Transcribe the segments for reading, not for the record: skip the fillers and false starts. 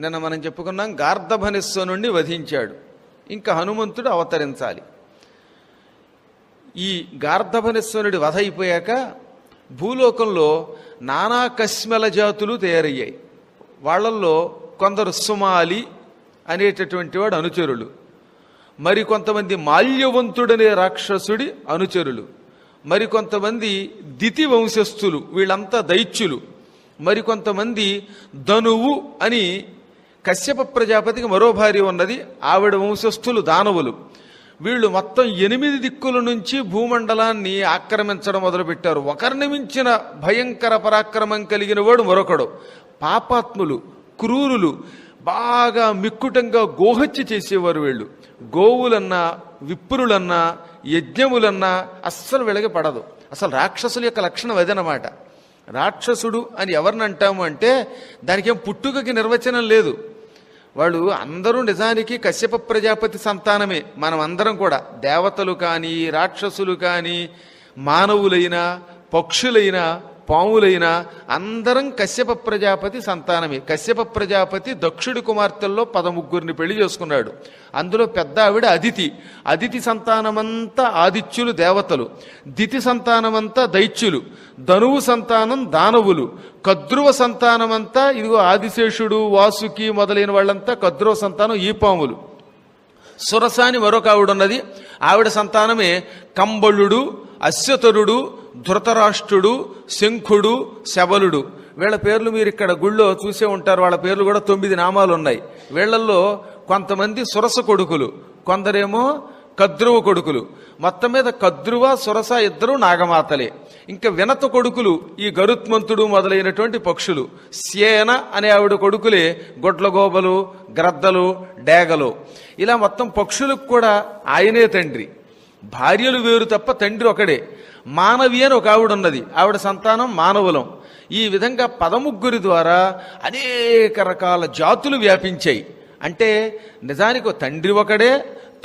నిన్న మనం చెప్పుకున్నాం, గార్ధభనిస్వనుణ్ణి వధించాడు. ఇంకా హనుమంతుడు అవతరించాలి. ఈ గార్ధభనిస్వనుడి వధ అయిపోయాక భూలోకంలో నానా కశ్మల జాతులు తయారయ్యాయి. వాళ్ళల్లో కొందరు సుమాలి అనేటటువంటి వాడు అనుచరులు, మరికొంతమంది మాల్యవంతుడనే రాక్షసుడి అనుచరులు, మరికొంతమంది దితి వంశస్థులు, వీళ్ళంతా దైత్యులు, మరికొంతమంది ధనువు అని కశ్యప ప్రజాపతికి మరో భార్య ఉన్నది, ఆవిడ వంశస్థులు దానవులు. వీళ్ళు మొత్తం 8 దిక్కుల నుంచి భూమండలాన్ని ఆక్రమించడం మొదలుపెట్టారు. ఒకరిని మించిన భయంకర పరాక్రమం కలిగిన వాడు మరొకడు. పాపాత్ములు, క్రూరులు, బాగా మిక్కుటంగా గోహత్య చేసేవారు వీళ్ళు. గోవులన్నా విప్రులన్నా యజ్ఞములన్నా అస్సలు వెలగ పడదు. అసలు రాక్షసుల యొక్క లక్షణం అదనమాట. రాక్షసుడు అని ఎవరిని అంటాము అంటే దానికి ఏం పుట్టుకకి నిర్వచనం లేదు. వాళ్ళు అందరూ నిజానికి కశ్యప ప్రజాపతి సంతానమే. మనం అందరం కూడా దేవతలు కానీ రాక్షసులు కానీ మానవులైనా పక్షులైనా పాములైనా అందరం కశ్యప ప్రజాపతి సంతానమే. కశ్యప ప్రజాపతి దక్షుడి కుమార్తెల్లో 13 పెళ్లి చేసుకున్నాడు. అందులో పెద్ద ఆవిడ అదితి. అదితి సంతానమంతా ఆదిత్యులు దేవతలు, దితి సంతానమంతా దైత్యులు, ధనువు సంతానం దానవులు, కద్రువ సంతానమంతా ఇదిగో ఆదిశేషుడు వాసుకి మొదలైన వాళ్ళంతా కద్రువ సంతానం ఈ పాములు. సురసాని మరొక ఆవిడున్నది, ఆవిడ సంతానమే కంబళుడు, అశ్వతరుడు, ధృతరాష్ట్రుడు, శంఖుడు, శబలుడు. వీళ్ళ పేర్లు మీరు ఇక్కడ గుళ్ళో చూసే ఉంటారు. వాళ్ళ పేర్లు కూడా 9 నామాలు ఉన్నాయి. వీళ్లలో కొంతమంది సురస కొడుకులు, కొందరేమో కద్రువ కొడుకులు. మొత్తం మీద కద్రువ సురస ఇద్దరు నాగమాతలే. ఇంకా వినత కొడుకులు ఈ గరుత్మంతుడు మొదలైనటువంటి పక్షులు. సేన అనే ఆవిడ కొడుకులే గొడ్లగోబలు, గ్రద్దలు, డేగలు. ఇలా మొత్తం పక్షులకు కూడా ఆయనే తండ్రి. భార్యలు వేరు తప్ప తండ్రి ఒకడే. మానవి అని ఒక ఆవిడ ఉన్నది, ఆవిడ సంతానం మానవులం. ఈ విధంగా 13 ద్వారా అనేక రకాల జాతులు వ్యాపించాయి. అంటే నిజానికి తండ్రి ఒకడే,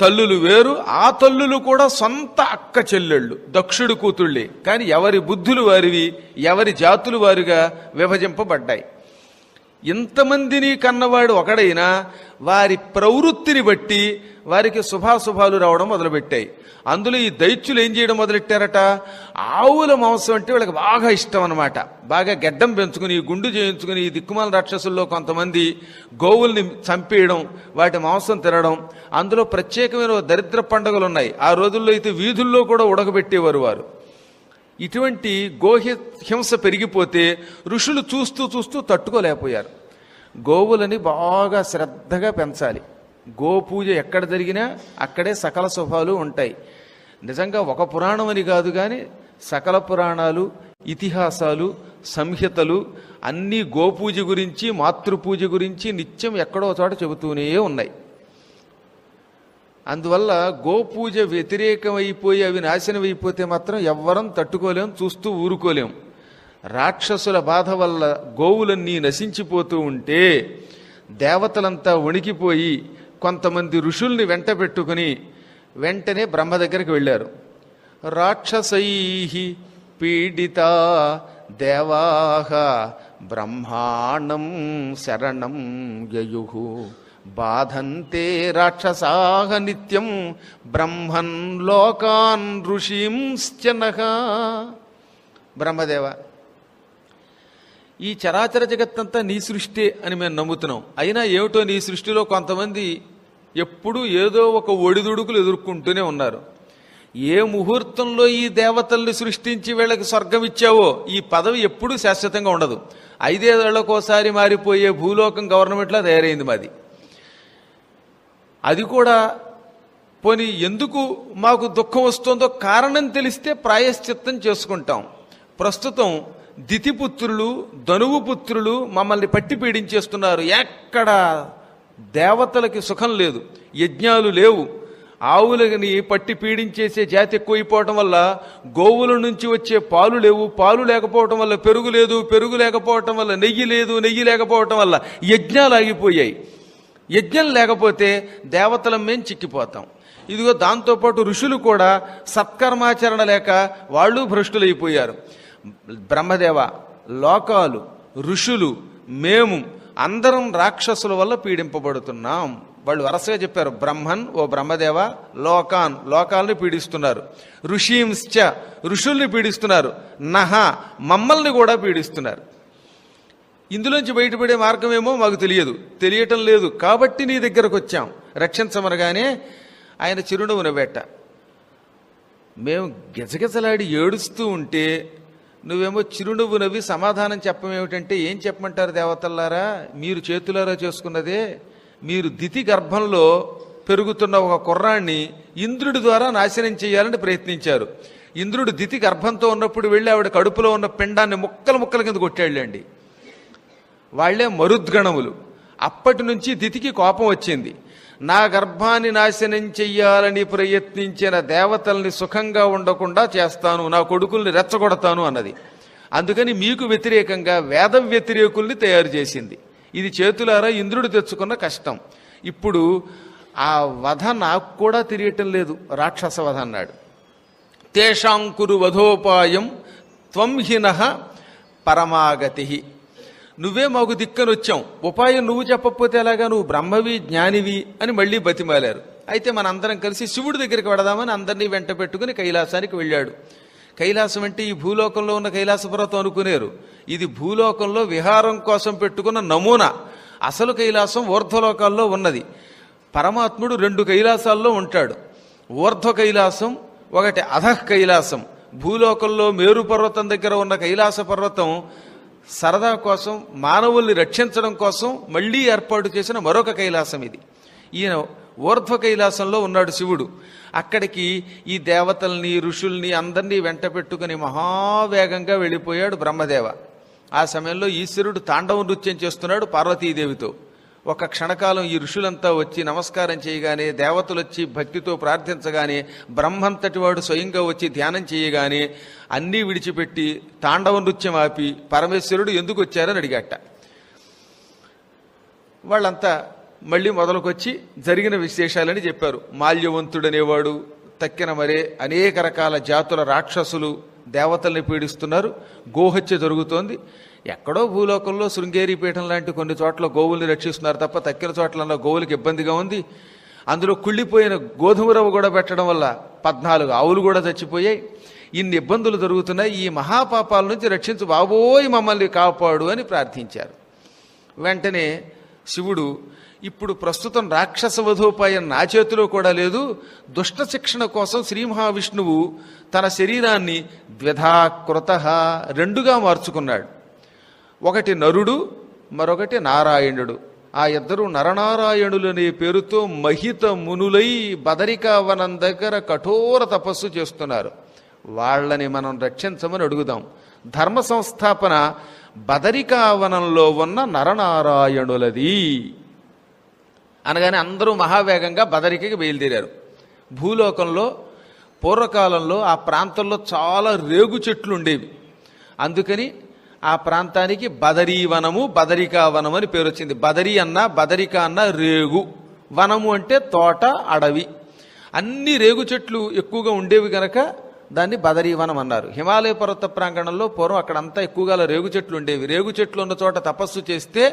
తల్లులు వేరు. ఆ తల్లులు కూడా సొంత అక్క చెల్లెళ్ళు, దక్షుడు కూతుళ్ళే. కానీ ఎవరి బుద్ధులు వారివి, ఎవరి జాతులు వారుగా విభజింపబడ్డాయి. ఇంతమందిని కన్నవాడు ఒకడైనా వారి ప్రవృత్తిని బట్టి వారికి శుభాశుభాలు రావడం మొదలుపెట్టాయి. అందులో ఈ దైత్యులు ఏం చేయడం మొదలెట్టారట, ఆవుల మాంసం అంటే వీళ్ళకి బాగా ఇష్టం అనమాట. బాగా గెడ్డం పెంచుకుని గుండు చేయించుకుని ఈ దిక్కుమాల రాక్షసుల్లో కొంతమంది గోవుల్ని చంపేయడం, వాటి మాంసం తినడం. అందులో ప్రత్యేకమైన దరిద్ర పండుగలు ఉన్నాయి. ఆ రోజుల్లో అయితే వీధుల్లో కూడా ఉడకబెట్టేవారు వారు. ఇటువంటి హింస పెరిగిపోతే ఋషులు చూస్తూ చూస్తూ తట్టుకోలేకపోయారు. గోవులని బాగా శ్రద్ధగా పెంచాలి. గోపూజ ఎక్కడ జరిగినా అక్కడే సకల శుభాలు ఉంటాయి. నిజంగా ఒక పురాణం అని కాదు కానీ సకల పురాణాలు, ఇతిహాసాలు, సంహితలు అన్నీ గోపూజ గురించి, మాతృపూజ గురించి నిత్యం ఎక్కడో చోట చెబుతూనే ఉన్నాయి. అందువల్ల గోపూజ వ్యతిరేకమైపోయి అవి నాశనం అయిపోతే మాత్రం ఎవ్వరం తట్టుకోలేం, చూస్తూ ఊరుకోలేం. రాక్షసుల బాధ వల్ల గోవులన్నీ నశించిపోతూ ఉంటే దేవతలంతా వణికిపోయి కొంతమంది ఋషుల్ని వెంట పెట్టుకుని వెంటనే బ్రహ్మ దగ్గరికి వెళ్ళారు. రాక్షసై పీడిత దేవాహ బ్రహ్మాణం శరణం యయుః బాధంతే రాక్షసాహ నిత్యం బ్రహ్మన్ లోకాన్ ఋషీంశ్చనః. బ్రహ్మదేవ, ఈ చరాచర జగత్తంతా నీ సృష్టి అని మేము నమ్ముతున్నాం. అయినా ఏమిటో నీ సృష్టిలో కొంతమంది ఎప్పుడూ ఏదో ఒక ఒడిదుడుకులు ఎదుర్కొంటూనే ఉన్నారు. ఏ ముహూర్తంలో ఈ దేవతల్ని సృష్టించి వీళ్ళకి స్వర్గం ఇచ్చావో ఈ పదవి ఎప్పుడూ శాశ్వతంగా ఉండదు. 5 ఏళ్లకోసారి మారిపోయే భూలోకం గవర్నమెంట్లా తయారైంది మాది. అది కూడా పోనీ ఎందుకు మాకు దుఃఖం వస్తుందో కారణం తెలిస్తే ప్రాయశ్చిత్తం చేసుకుంటాం. ప్రస్తుతం దితిపుత్రులు, ధనువు పుత్రులు మమ్మల్ని పట్టి పీడించేస్తున్నారు. ఎక్కడ దేవతలకి సుఖం లేదు, యజ్ఞాలు లేవు. ఆవులని పట్టి పీడించేసే జాతి ఎక్కువైపోవటం వల్ల గోవుల నుంచి వచ్చే పాలు లేవు, పాలు లేకపోవటం వల్ల పెరుగు లేదు, పెరుగు లేకపోవటం వల్ల నెయ్యి లేదు, నెయ్యి లేకపోవటం వల్ల యజ్ఞాలు ఆగిపోయాయి. యజ్ఞం లేకపోతే దేవతలం మేము చిక్కిపోతాం. ఇదిగో దాంతోపాటు ఋషులు కూడా సత్కర్మాచరణ లేక వాళ్ళు భ్రష్టులైపోయారు. బ్రహ్మదేవ, లోకాలు, ఋషులు, మేము అందరం రాక్షసుల వల్ల పీడింపబడుతున్నాం. వాళ్ళు వరుసగా చెప్పారు, బ్రహ్మన్, ఓ బ్రహ్మదేవ, లోకాన్, లోకాలని పీడిస్తున్నారు, ఋషీంశ్చ, ఋషుల్ని పీడిస్తున్నారు, నహ, మమ్మల్ని కూడా పీడిస్తున్నారు. ఇందులోంచి బయటపడే మార్గమేమో మాకు తెలియటం లేదు, కాబట్టి నీ దగ్గరకు వచ్చాం, రక్షించమనగానే ఆయన చిరునవ్వు నవ్వేట. మేము గిజగిజలాడి ఏడుస్తూ ఉంటే నువ్వేమో చిరునవ్వు నవ్వి సమాధానం చెప్పమేమిటంటే, ఏం చెప్పమంటారు దేవతల్లారా, మీరు చేతులారా చేసుకున్నదే. మీరు దితి గర్భంలో పెరుగుతున్న ఒక కుర్రాన్ని ఇంద్రుడి ద్వారా నాశనం చేయాలని ప్రయత్నించారు. ఇంద్రుడు దితి గర్భంతో ఉన్నప్పుడు వెళ్ళి ఆవిడ కడుపులో ఉన్న పిండాన్ని ముక్కల కింద కొట్టాళ్ళండి. వాళ్లే మరుద్గణములు. అప్పటి నుంచి దితికి కోపం వచ్చింది. నా గర్భాన్ని నాశనం చెయ్యాలని ప్రయత్నించిన దేవతల్ని సుఖంగా ఉండకుండా చేస్తాను, నా కొడుకుల్ని రెచ్చగొడతాను అన్నది. అందుకని మీకు వ్యతిరేకంగా వేద వ్యతిరేకుల్ని తయారు చేసింది. ఇది చేతులారా ఇంద్రుడు తెచ్చుకున్న కష్టం. ఇప్పుడు ఆ వధ నాకు కూడా తెలియటం లేదు, రాక్షస వధ అన్నాడు. తేషాంకురు వధోపాయం త్వంహినః పరమాగతి. నువ్వే మాకు దిక్కని వచ్చాం, ఉపాయం నువ్వు చెప్పకపోతే ఎలాగా, నువ్వు బ్రహ్మవి జ్ఞానివి అని మళ్ళీ బతిమాలారు. అయితే మనందరం కలిసి శివుడి దగ్గరికి వెడదామని అందరినీ వెంట పెట్టుకుని కైలాసానికి వెళ్ళాడు. కైలాసం అంటే ఈ భూలోకంలో ఉన్న కైలాస పర్వతం అనుకునేరు. ఇది భూలోకంలో విహారం కోసం పెట్టుకున్న నమూనా. అసలు కైలాసం ఊర్ధ్వలోకాల్లో ఉన్నది. పరమాత్ముడు 2 కైలాసాల్లో ఉంటాడు. ఊర్ధ్వ కైలాసం, ఒకటి అధః కైలాసం. భూలోకంలో మేరు పర్వతం దగ్గర ఉన్న కైలాస పర్వతం సరదా కోసం, మానవుల్ని రక్షించడం కోసం మళ్లీ ఏర్పాటు చేసిన మరొక కైలాసం ఇది. ఈయన ఊర్ధ్వ కైలాసంలో ఉన్నాడు శివుడు. అక్కడికి ఈ దేవతల్ని, ఋషుల్ని అందరినీ వెంట పెట్టుకుని మహావేగంగా వెళ్ళిపోయాడు బ్రహ్మదేవ. ఆ సమయంలో ఈశ్వరుడు తాండవ నృత్యం చేస్తున్నాడు పార్వతీదేవితో. ఒక క్షణకాలం ఈ ఋషులంతా వచ్చి నమస్కారం చేయగానే, దేవతలు వచ్చి భక్తితో ప్రార్థించగానే, బ్రహ్మంతటి వాడు స్వయంగా వచ్చి ధ్యానం చేయగానే అన్నీ విడిచిపెట్టి తాండవ నృత్యం ఆపి పరమేశ్వరుడు ఎందుకు వచ్చారని అడిగాట. వాళ్ళంతా మళ్ళీ మొదలుకొచ్చి జరిగిన విశేషాలని చెప్పారు. మాల్యవంతుడనేవాడు, తక్కిన మరే అనేక రకాల జాతుల రాక్షసులు దేవతల్ని పీడిస్తున్నారు, గోహత్య జరుగుతోంది. ఎక్కడో భూలోకంలో శృంగేరి పీఠం లాంటి కొన్ని చోట్ల గోవుల్ని రక్షిస్తున్నారు తప్ప తక్కిన చోట్ల గోవులకి ఇబ్బందిగా ఉంది. అందులో కుళ్ళిపోయిన గోధుమ రవ్వ కూడా పెట్టడం వల్ల 14 ఆవులు కూడా చచ్చిపోయాయి. ఇన్ని ఇబ్బందులు జరుగుతున్నాయి, ఈ మహాపాపాల నుంచి రక్షించు బాబోయ్, మమ్మల్ని కాపాడు అని ప్రార్థించారు. వెంటనే శివుడు, ఇప్పుడు ప్రస్తుతం రాక్షస వధోపాయం నా చేతిలో కూడా లేదు, దుష్ట శిక్షణ కోసం శ్రీ మహావిష్ణువు తన శరీరాన్ని ద్విధాకృత 2గా మార్చుకున్నాడు. ఒకటి నరుడు, మరొకటి నారాయణుడు. ఆ ఇద్దరు నరనారాయణులనే పేరుతో మహిత మునులై బదరికావనం దగ్గర కఠోర తపస్సు చేస్తున్నారు. వాళ్ళని మనం రక్షించమని అడుగుదాం. ధర్మ సంస్థాపన బదరికావనంలో ఉన్న నరనారాయణులది అనగానే అందరూ మహావేగంగా బదరికకి బయలుదేరారు. భూలోకంలో పూర్వకాలంలో ఆ ప్రాంతంలో చాలా రేగు చెట్లు ఉండేవి. అందుకని ఆ ప్రాంతానికి బదరీవనము, బదరికావనం అని పేరు వచ్చింది. బదరి అన్న, బదరిక అన్న రేగు, వనము అంటే తోట, అడవి. అన్ని రేగు చెట్లు ఎక్కువగా ఉండేవి గనక దాన్ని బదరీవనం అన్నారు. హిమాలయ పర్వత ప్రాంగణంలో పూర్వం అక్కడంతా ఎక్కువగా రేగు చెట్లు ఉండేవి. రేగు చెట్లు ఉన్న చోట తపస్సు చేస్తే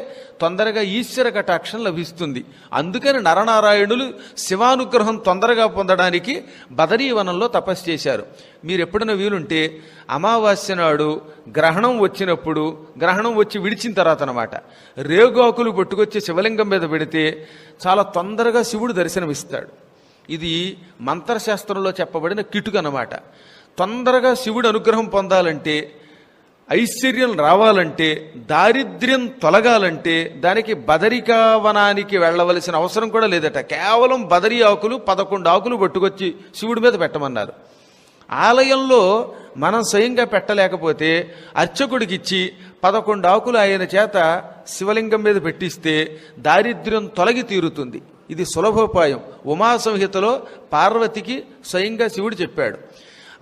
తొందరగా ఈశ్వర కటాక్షం లభిస్తుంది. అందుకని నరనారాయణులు శివానుగ్రహం తొందరగా పొందడానికి బదరీవనంలో తపస్సు చేశారు. మీరు ఎప్పుడైనా వీలుంటే అమావాస్య నాడు గ్రహణం వచ్చినప్పుడు, గ్రహణం వచ్చి విడిచిన తర్వాత అన్నమాట, రేగాకులు పట్టుకొచ్చి శివలింగం మీద పెడితే చాలా తొందరగా శివుడు దర్శనమిస్తాడు. ఇది మంత్రశాస్త్రంలో చెప్పబడిన కిటుకన్నమాట. తొందరగా శివుడు అనుగ్రహం పొందాలంటే, ఐశ్వర్యం రావాలంటే, దారిద్ర్యం తొలగాలంటే దానికి బదరికావనానికి వెళ్ళవలసిన అవసరం కూడా లేదట. కేవలం బదరి ఆకులు 11 ఆకులు పట్టుకొచ్చి శివుడి మీద పెట్టమన్నారు. ఆలయంలో మనం స్వయంగా పెట్టలేకపోతే అర్చకుడికి ఇచ్చి 11 ఆకులు ఆయన చేత శివలింగం మీద పెట్టిస్తే దారిద్ర్యం తొలగి తీరుతుంది. ఇది సులభోపాయం. ఉమా సంహితలో పార్వతికి స్వయంగా శివుడు చెప్పాడు.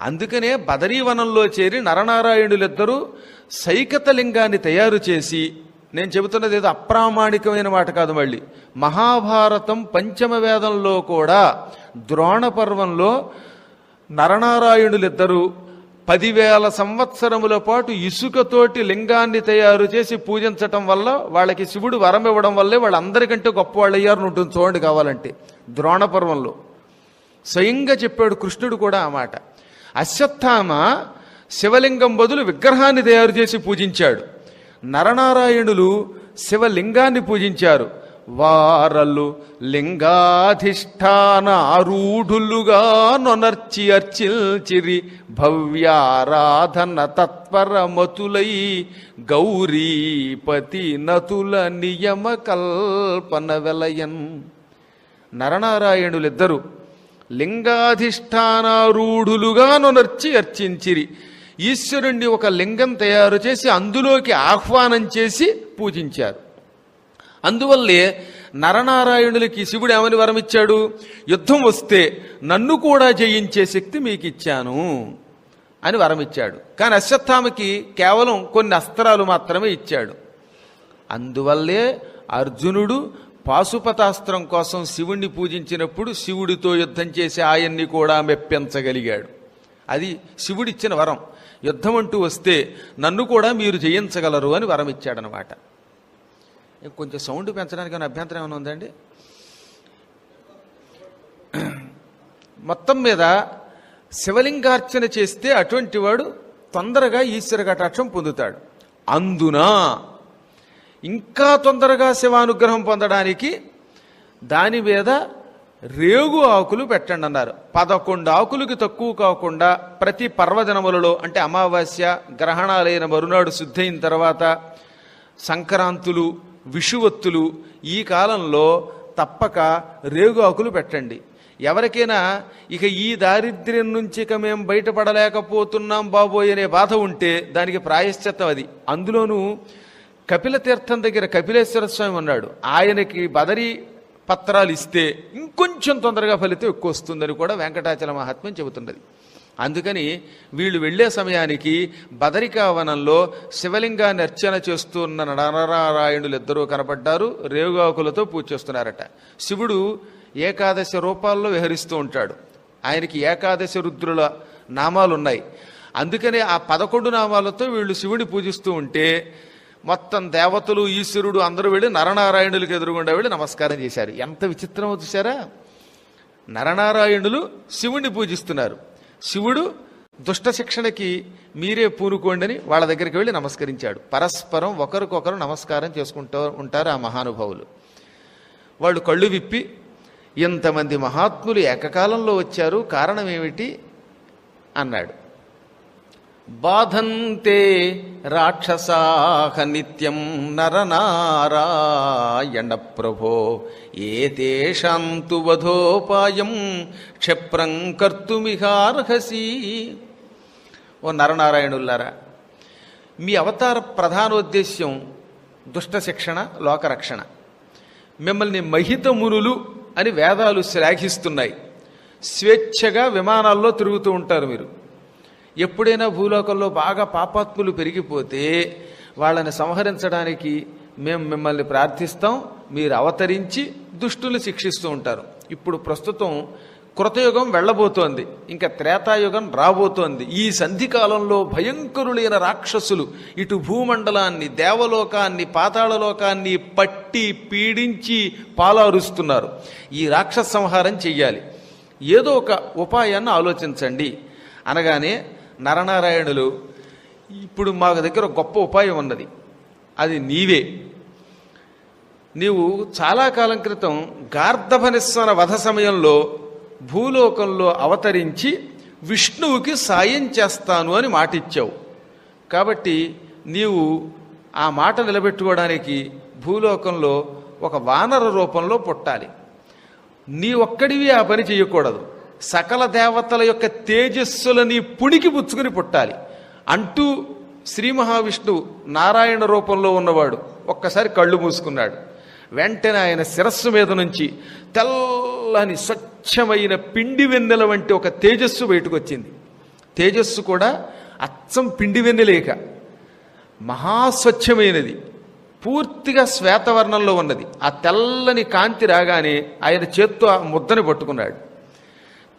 అందుకనే బదరీవనంలో చేరి నరనారాయణులిద్దరూ సైకత లింగాన్ని తయారు చేసి, నేను చెబుతున్నది ఏదో అప్రామాణికమైన మాట కాదు, మళ్ళీ మహాభారతం పంచమ వేదంలో కూడా ద్రోణ పర్వంలో నరనారాయణులిద్దరూ 10,000 సంవత్సరముల పాటు ఇసుకతోటి లింగాన్ని తయారు చేసి పూజించటం వల్ల వాళ్ళకి శివుడు వరం ఇవ్వడం వల్లే వాళ్ళందరికంటే గొప్పవాళ్ళు అయ్యారు ఉంటుంది. చూడండి కావాలంటే ద్రోణపర్వంలో స్వయంగా చెప్పాడు కృష్ణుడు కూడా ఆ మాట. అశ్వత్థామ శివలింగం బదులు విగ్రహాన్ని తయారు చేసి పూజించాడు. నరనారాయణులు శివలింగాన్ని పూజించారు. వారలు లింగాధిష్టాన ఆరూఢులుగా నొనర్చి అర్చిల్చిరి భవ్యారాధన తత్పరమతులై గౌరీపతి నతుల నియమ కల్పన వెలయన్. నరనారాయణులిద్దరూ లింగాధిష్టానారూఢులుగా నొనర్చి అర్చించిరి. ఈశ్వరుణ్ణి ఒక లింగం తయారు చేసి అందులోకి ఆహ్వానం చేసి పూజించారు. అందువల్లే నరనారాయణులకి శివుడు ఏమని వరమిచ్చాడు? యుద్ధం వస్తే నన్ను కూడా జయించే శక్తి మీకు ఇచ్చాను అని వరమిచ్చాడు. కానీ అశ్వత్థామకి కేవలం కొన్ని అస్త్రాలు మాత్రమే ఇచ్చాడు. అందువల్లే అర్జునుడు పాశుపతాస్త్రం కోసం శివుణ్ణి పూజించినప్పుడు శివుడితో యుద్ధం చేసి ఆయన్ని కూడా మెప్పించగలిగాడు. అది శివుడిచ్చిన వరం. యుద్ధం అంటూ వస్తే నన్ను కూడా మీరు జయించగలరు అని వరం ఇచ్చాడనమాట. కొంచెం సౌండ్ పెంచడానికి ఏమైనా అభ్యంతరం ఏమైనా ఉందండి? మొత్తం మీద శివలింగార్చన చేస్తే అటువంటి వాడు తొందరగా ఈశ్వర కటాక్షం పొందుతాడు. అందున ఇంకా తొందరగా శివానుగ్రహం పొందడానికి దాని మీద రేగు ఆకులు పెట్టండి అన్నారు. 11 ఆకులకి తక్కువ కాకుండా ప్రతి పర్వదినములలో అంటే అమావాస్య, గ్రహణాలైన మరునాడు శుద్ధైన తర్వాత, సంక్రాంతులు, విషువత్తులు ఈ కాలంలో తప్పక రేగు ఆకులు పెట్టండి. ఎవరికైనా ఇక ఈ దారిద్ర్యం నుంచి ఇక మేము బయటపడలేకపోతున్నాం బాబోయ్ అనే బాధ ఉంటే దానికి ప్రాయశ్చిత్తం అది. అందులోనూ కపిల తీర్థం దగ్గర కపిలేశ్వర స్వామి ఉన్నాడు. ఆయనకి బదరీ పత్రాలు ఇస్తే ఇంకొంచెం తొందరగా ఫలితం ఎక్కువ వస్తుందని కూడా వెంకటాచల మహాత్మ్యం చెబుతున్నది. అందుకని వీళ్ళు వెళ్లే సమయానికి బదరికావనంలో శివలింగాన్ని అర్చన చేస్తున్న నరనారాయణులు ఇద్దరూ కనపడ్డారు. రేగుఆకులతో పూజ చేస్తున్నారట. శివుడు ఏకాదశి రూపాల్లో విహరిస్తూ ఉంటాడు. ఆయనకి ఏకాదశి రుద్రుల నామాలున్నాయి. అందుకనే ఆ 11 నామాలతో వీళ్ళు శివుడిని పూజిస్తూ ఉంటే మొత్తం దేవతలు, ఈశ్వరుడు అందరూ వెళ్ళి నరనారాయణులకు ఎదురుగుండా వెళ్ళి నమస్కారం చేశారు. ఎంత విచిత్రమో చూశారా? నరనారాయణులు శివుణ్ణి పూజిస్తున్నారు. శివుడు దుష్ట శిక్షణకి మీరే పూనుకోండి అని వాళ్ళ దగ్గరికి వెళ్ళి నమస్కరించాడు. పరస్పరం ఒకరికొకరు నమస్కారం చేసుకుంటూ ఉంటారు ఆ మహానుభావులు. వాళ్ళు కళ్ళు విప్పి ఇంతమంది మహాత్ములు ఏకకాలంలో వచ్చారు, కారణం ఏమిటి అన్నాడు. బాధంతే రాక్షసాహ నిత్యం నరనారాయణ ప్రభో ఏతేషాంతు వధోపాయం క్షిప్రం కర్తుమిహార్హసి. ఓ నరనారాయణులారా, మీ అవతార ప్రధానోద్దేశ్యం దుష్ట శిక్షణ, లోకరక్షణ. మిమ్మల్ని మహిత మునులు అని వేదాలు శ్లాఘిస్తున్నాయి. స్వేచ్ఛగా విమానాల్లో తిరుగుతూ ఉంటారు మీరు. ఎప్పుడైనా భూలోకంలో బాగా పాపాత్ములు పెరిగిపోతే వాళ్ళని సంహరించడానికి మేము మిమ్మల్ని ప్రార్థిస్తాం, మీరు అవతరించి దుష్టులు శిక్షిస్తూ ఉంటారు. ఇప్పుడు ప్రస్తుతం కృతయుగం వెళ్ళబోతోంది, ఇంకా త్రేతాయుగం రాబోతోంది. ఈ సంధికాలంలో భయంకరులైన రాక్షసులు ఇటు భూమండలాన్ని, దేవలోకాన్ని, పాతాళలోకాన్ని పట్టి పీడించి పాలారుస్తున్నారు. ఈ రాక్షస సంహారం చెయ్యాలి, ఏదో ఒక ఉపాయాన్ని ఆలోచించండి అనగానే నరనారాయణులు, ఇప్పుడు మా దగ్గర గొప్ప ఉపాయం ఉన్నది, అది నీవే. నీవు చాలా కాలం క్రితం గార్ధభనిస్వన వధ సమయంలో భూలోకంలో అవతరించి విష్ణువుకి సాయం చేస్తాను అని మాటిచ్చావు. కాబట్టి నీవు ఆ మాట నిలబెట్టుకోవడానికి భూలోకంలో ఒక వానర రూపంలో పుట్టాలి. నీ ఒక్కడివి ఆ పని చేయకూడదు, సకల దేవతల యొక్క తేజస్సులని పుణికి పుచ్చుకుని పుట్టాలి అంటూ శ్రీ మహావిష్ణువు నారాయణ రూపంలో ఉన్నవాడు ఒక్కసారి కళ్ళు మూసుకున్నాడు. వెంటనే ఆయన శిరస్సు మీద నుంచి తెల్లని స్వచ్ఛమైన పిండి వెన్నెల వంటి ఒక తేజస్సు బయటకు వచ్చింది. తేజస్సు కూడా అచ్చం పిండి వెన్నెలేక మహాస్వచ్ఛమైనది, పూర్తిగా శ్వేతవర్ణంలో ఉన్నది. ఆ తెల్లని కాంతి రాగానే ఆయన చేత్తో ఆ ముద్దని పట్టుకున్నాడు.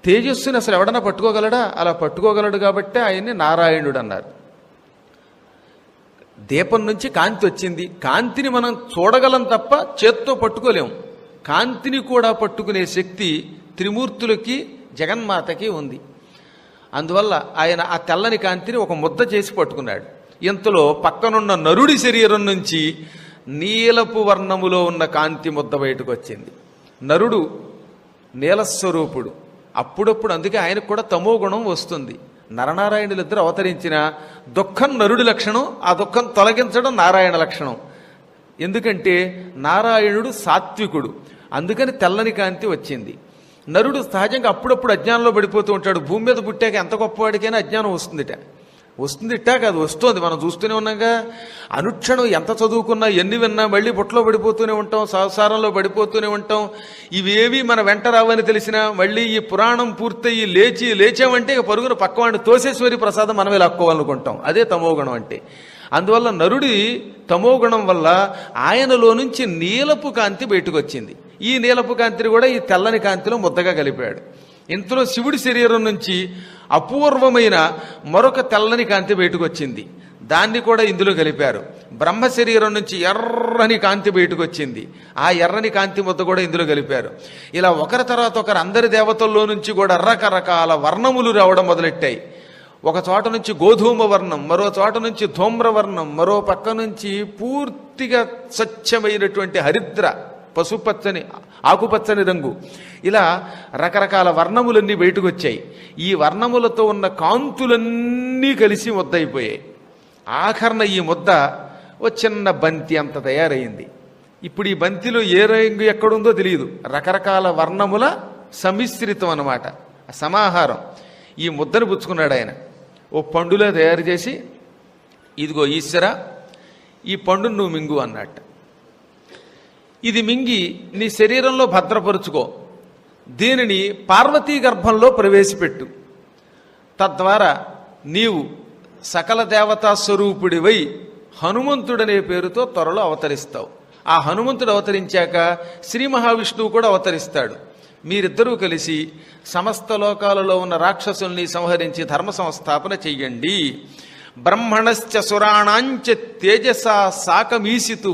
తేజస్సుని అసలు ఎవడన్నా పట్టుకోగలడా? అలా పట్టుకోగలడు కాబట్టే ఆయన్ని నారాయణుడు అన్నారు. దీపం నుంచి కాంతి వచ్చింది. కాంతిని మనం చూడగలం తప్ప చేత్తో పట్టుకోలేం. కాంతిని కూడా పట్టుకునే శక్తి త్రిమూర్తులకి, జగన్మాతకి ఉంది. అందువల్ల ఆయన ఆ తెల్లని కాంతిని ఒక ముద్ద చేసి పట్టుకున్నాడు. ఇంతలో పక్కనున్న నరుడి శరీరం నుంచి నీలపు వర్ణములో ఉన్న కాంతి ముద్ద బయటకు వచ్చింది. నరుడు నీలస్వరూపుడు. అప్పుడప్పుడు అందుకే ఆయనకు కూడా తమో గుణం వస్తుంది. నరనారాయణులిద్దరు అవతరించిన దుఃఖం నరుడి లక్షణం, ఆ దుఃఖం తొలగించడం నారాయణ లక్షణం. ఎందుకంటే నారాయణుడు సాత్వికుడు, అందుకని తెల్లని కాంతి వచ్చింది. నరుడు సహజంగా అప్పుడప్పుడు అజ్ఞానంలో పడిపోతూ ఉంటాడు. భూమి మీద పుట్టాక ఎంత గొప్పవాడికైనా అజ్ఞానం వస్తుందిట కాదు, వస్తుంది. మనం చూస్తూనే ఉన్నాగా. అనుక్షణం ఎంత చదువుకున్నా, ఎన్ని విన్నా మళ్ళీ బుట్టలో పడిపోతూనే ఉంటాం, సంసారంలో పడిపోతూనే ఉంటాం. ఇవేవి మన వెంట రావని తెలిసినా మళ్ళీ ఈ పురాణం పూర్తయి లేచామంటే ఇక పరుగున పక్కవాడిని తోసేశ్వరి ప్రసాదం మనమే లాక్కోవాలనుకుంటాం. అదే తమోగుణం అంటే. అందువల్ల నరుడి తమోగుణం వల్ల ఆయనలో నుంచి నీలపు కాంతి బయటకు వచ్చింది. ఈ నీలపు కాంతిని కూడా ఈ తెల్లని కాంతిలో ముద్దగా కలిపాడు. ఇంతలో శివుడి శరీరం నుంచి అపూర్వమైన మరొక తెల్లని కాంతి బయటకు వచ్చింది. దాన్ని కూడా ఇందులో కలిపారు. బ్రహ్మ శరీరం నుంచి ఎర్రని కాంతి బయటకు వచ్చింది. ఆ ఎర్రని కాంతి ముద్ద కూడా ఇందులో కలిపారు. ఇలా ఒకరి తర్వాత ఒకరు అందరి దేవతల్లో నుంచి కూడా రకరకాల వర్ణములు రావడం మొదలెట్టాయి. ఒక చోట నుంచి గోధూమ వర్ణం, మరో చోట నుంచి ధూమ్రవర్ణం, మరో పక్క నుంచి పూర్తిగా స్వచ్ఛమైనటువంటి హరిద్ర పసుపచ్చని ఆకుపచ్చని రంగు. ఇలా రకరకాల వర్ణములన్నీ బయటకు వచ్చాయి. ఈ వర్ణములతో ఉన్న కాంతులన్నీ కలిసి ముద్ద అయిపోయాయి. ఆఖరణ ఈ ముద్ద ఓ చిన్న బంతి అంత తయారైంది. ఇప్పుడు ఈ బంతిలో ఏ రంగు ఎక్కడుందో తెలియదు. రకరకాల వర్ణముల సమిశ్రితం అన్నమాట, సమాహారం. ఈ ముద్దను పుచ్చుకున్నాడు ఆయన. ఓ పండులా తయారు చేసి, ఇదిగో ఈశ్వర, ఈ పండును నువ్వు మింగు అన్నట్టు. ఇది మింగి నీ శరీరంలో భద్రపరుచుకో. దీనిని పార్వతీ గర్భంలో ప్రవేశపెట్టు. తద్వారా నీవు సకల దేవతా స్వరూపుడివై హనుమంతుడనే పేరుతో త్వరలో అవతరిస్తావు. ఆ హనుమంతుడు అవతరించాక శ్రీ మహావిష్ణువు కూడా అవతరిస్తాడు. మీరిద్దరూ కలిసి సమస్త లోకాలలో ఉన్న రాక్షసుల్ని సంహరించి ధర్మ సంస్థాపన చెయ్యండి. బ్రహ్మణశ్చ సురాణాంచ తేజసా సాకమీసితు.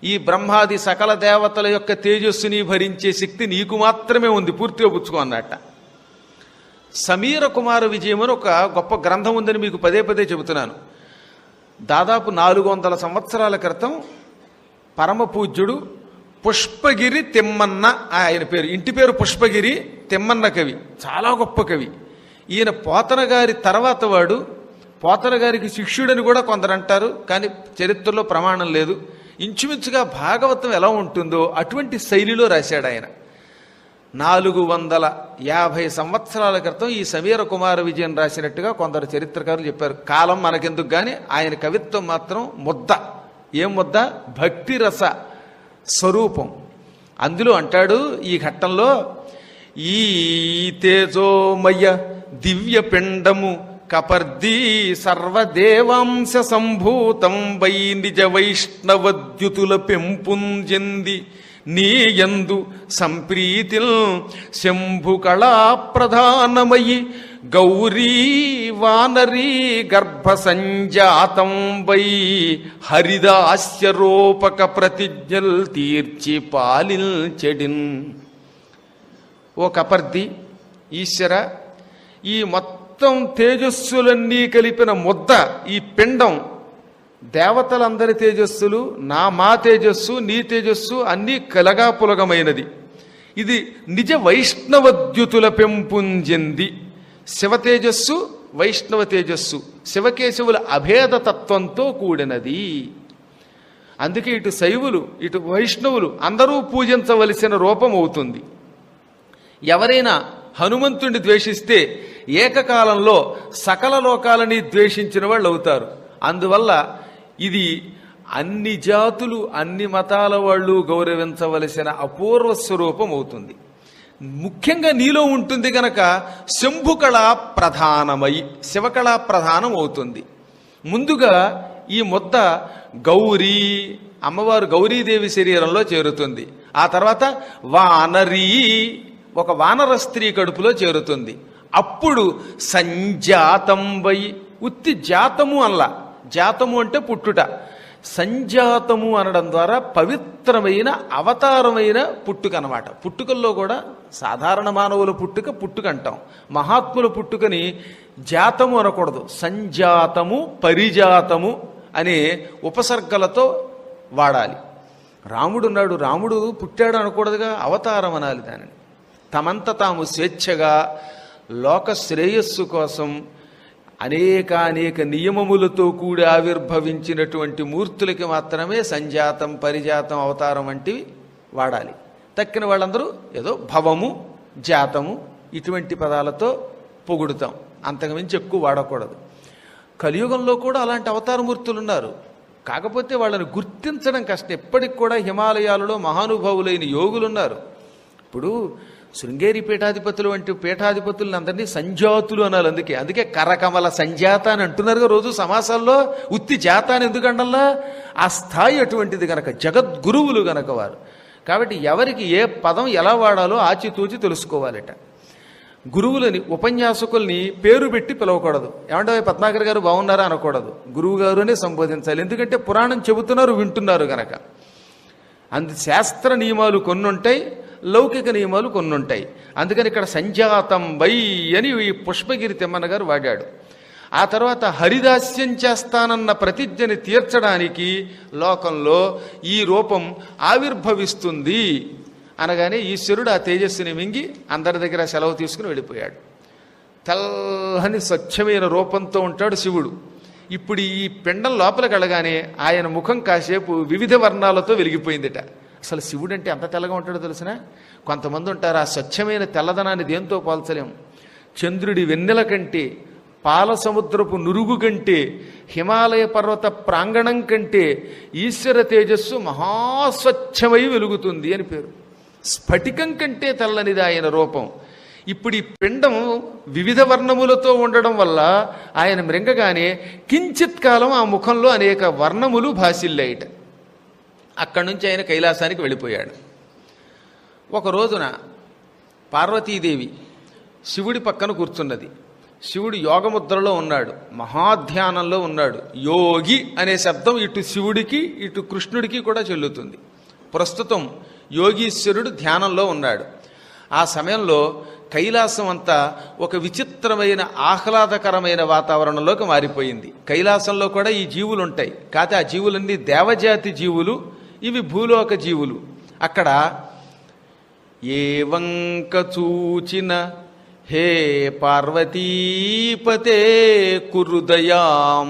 ఈ బ్రహ్మాది సకల దేవతల యొక్క తేజస్సుని భరించే శక్తి నీకు మాత్రమే ఉంది, పూర్తిగా పుచ్చుకో అన్నట్ట. సమీర కుమార విజయం అని ఒక గొప్ప గ్రంథం ఉందని మీకు పదే పదే చెబుతున్నాను. దాదాపు 400 సంవత్సరాల క్రితం పరమ పూజ్యుడు పుష్పగిరి తిమ్మన్న, ఆయన పేరు, ఇంటి పేరు పుష్పగిరి, తిమ్మన్న కవి, చాలా గొప్ప కవి. ఈయన పోతన గారి తర్వాత వాడు. పోతన గారికి శిష్యుడని కూడా కొందరు అంటారు, కానీ చరిత్రలో ప్రమాణం లేదు. ఇంచుమించుగా భాగవతం ఎలా ఉంటుందో అటువంటి శైలిలో రాశాడు ఆయన. 450 సంవత్సరాల క్రితం ఈ సమీర కుమార విజయన్ రాసినట్టుగా కొందరు చరిత్రకారులు చెప్పారు. కాలం మనకెందుకు కానీ ఆయన కవిత్వం మాత్రం ముద్ద. ఏం ముద్ద? భక్తి రస స్వరూపం. అందులో అంటాడు ఈ ఘట్టంలో, ఈ తేజోమయ దివ్య పిండము కపర్దీ సర్వదేవాంశ సంభూతం వై నిజ వైష్ణవద్యుతుల పెంపుంజెంది నీయందు సంప్రీతిల్ శంభు కళా ప్రధానమయి గౌరీ వానరీ గర్భ సంజాతం వై హరిదాస్యరూపక ప్రతిజ్ఞల్ తీర్చి పాలించెడిన్. ఓ కపర్ది, ఈశ్వర, ఈ మొత్తం తేజస్సులన్నీ కలిపిన ముద్ద, ఈ పిండం, దేవతలందరి తేజస్సులు, మా తేజస్సు, నీ తేజస్సు అన్నీ కలగాపులగమైనది. ఇది నిజ వైష్ణవద్యుతుల పెంపుంజెంది. శివ తేజస్సు, వైష్ణవ తేజస్సు, శివకేశవుల అభేద తత్వంతో కూడినది. అందుకే ఇటు శైవులు ఇటు వైష్ణవులు అందరూ పూజించవలసిన రూపం అవుతుంది. ఎవరైనా హనుమంతుడిని ద్వేషిస్తే ఏకకాలంలో సకల లోకాలని ద్వేషించిన వాళ్ళు అవుతారు. అందువల్ల ఇది అన్ని జాతులు అన్ని మతాల వాళ్ళు గౌరవించవలసిన అపూర్వ స్వరూపం అవుతుంది. ముఖ్యంగా నీలో ఉంటుంది గనక శంభుకళ ప్రధానమై శివకళ ప్రధానం అవుతుంది. ముందుగా ఈ ముద్ద గౌరీ, అమ్మవారు గౌరీదేవి శరీరంలో చేరుతుంది. ఆ తర్వాత వానరీ ఒక వానర స్త్రీ కడుపులో చేరుతుంది. అప్పుడు సంజాతం వై, ఉత్తి జాతము అనలా, జాతము అంటే పుట్టుట, సంజాతము అనడం ద్వారా పవిత్రమైన అవతారమైన పుట్టుక అన్నమాట. పుట్టుకల్లో కూడా సాధారణ మానవుల పుట్టుక అంటాం, మహాత్ముల పుట్టుకని జాతము అనకూడదు, సంజాతము పరిజాతము అనే ఉపసర్గలతో వాడాలి. రాముడున్నాడు, రాముడు పుట్టాడు అనకూడదుగా, అవతారం అనాలి దానిని. తమంత తాము స్వేచ్ఛగా లోక శ్రేయస్సు కోసం అనేక నియమములతో కూడి ఆవిర్భవించినటువంటి మూర్తులకి మాత్రమే సంజాతం పరిజాతం అవతారం వంటివి వాడాలి. తక్కిన వాళ్ళందరూ ఏదో భవము జాతము ఇటువంటి పదాలతో పొగుడుతాం, అంతకుమించి ఎక్కువ వాడకూడదు. కలియుగంలో కూడా అలాంటి అవతారమూర్తులు ఉన్నారు, కాకపోతే వాళ్ళని గుర్తించడం కష్టం. ఎప్పటికి కూడా హిమాలయాలలో మహానుభావులైన యోగులు ఉన్నారు. ఇప్పుడు శృంగేరి పీఠాధిపతులు వంటి పీఠాధిపతులను అందరినీ సంజాతులు అనాలి. అందుకే కరకమల సంజాత అని అంటున్నారుగా రోజు సమాసాల్లో. ఉత్తి జాత అని ఎందుకంటల్లా, ఆ స్థాయి అటువంటిది గనక, జగద్గురువులు గనక వారు. కాబట్టి ఎవరికి ఏ పదం ఎలా వాడాలో ఆచితూచి తెలుసుకోవాలట. గురువులని ఉపన్యాసకుల్ని పేరు పెట్టి పిలవకూడదు. ఏమంటే పద్మాకర్ గారు బాగున్నారా అనకూడదు, గురువు గారు అనే సంబోధించాలి. ఎందుకంటే పురాణం చెబుతున్నారు, వింటున్నారు గనక. శాస్త్ర నియమాలు కొన్ని ఉంటాయి, లౌకిక నియమాలు కొన్ని ఉంటాయి. అందుకని ఇక్కడ సంజాతం వై అని ఈ పుష్పగిరి తిమ్మన్న గారు వాడాడు. ఆ తర్వాత హరిదాస్యం చేస్తానన్న ప్రతిజ్ఞని తీర్చడానికి లోకంలో ఈ రూపం ఆవిర్భవిస్తుంది అనగానే ఈశ్వరుడు ఆ తేజస్సుని మింగి అందరి దగ్గర సెలవు తీసుకుని వెళ్ళిపోయాడు. తెల్లని స్వచ్ఛమైన రూపంతో ఉంటాడు శివుడు. ఇప్పుడు ఈ పిండం లోపలికి వెళ్ళగానే ఆయన ముఖం కాసేపు వివిధ వర్ణాలతో వెలిగిపోయిందిట. అసలు శివుడు అంటే ఎంత తెల్లగా ఉంటాడో తెలిసిన? కొంతమంది ఉంటారు ఆ స్వచ్ఛమైన తెల్లదనాన్ని దేంతో పోల్చలేము. చంద్రుడి వెన్నెల కంటే, పాల సముద్రపు నురుగు కంటే, హిమాలయ పర్వత ప్రాంగణం కంటే ఈశ్వర తేజస్సు మహాస్వచ్ఛమై వెలుగుతుంది అని పేరు. స్ఫటికం కంటే తెల్లనిది ఆయన రూపం. ఇప్పుడు ఈ పిండం వివిధ వర్ణములతో ఉండడం వల్ల ఆయన మృంగగానే కించిత్ కాలం ఆ ముఖంలో అనేక వర్ణములు భాసిల్లాయిట. అక్కడి నుంచి ఆయన కైలాసానికి వెళ్ళిపోయాడు. ఒక రోజున పార్వతీదేవి శివుడి పక్కన కూర్చున్నది. శివుడు యోగముద్రలో ఉన్నాడు, మహాధ్యానంలో ఉన్నాడు. యోగి అనే శబ్దం ఇటు శివుడికి ఇటు కృష్ణుడికి కూడా చెల్లుతుంది. ప్రస్తుతం యోగీశ్వరుడు ధ్యానంలో ఉన్నాడు. ఆ సమయంలో కైలాసం అంతా ఒక విచిత్రమైన ఆహ్లాదకరమైన వాతావరణంలోకి మారిపోయింది. కైలాసంలో కూడా ఈ జీవులు ఉంటాయి, కాకపోతే ఆ జీవులన్నీ దేవజాతి జీవులు, ఇవి భూలోక జీవులు. అక్కడ ఏ వంక చూచిన హే పార్వతీపతే కురుదయాం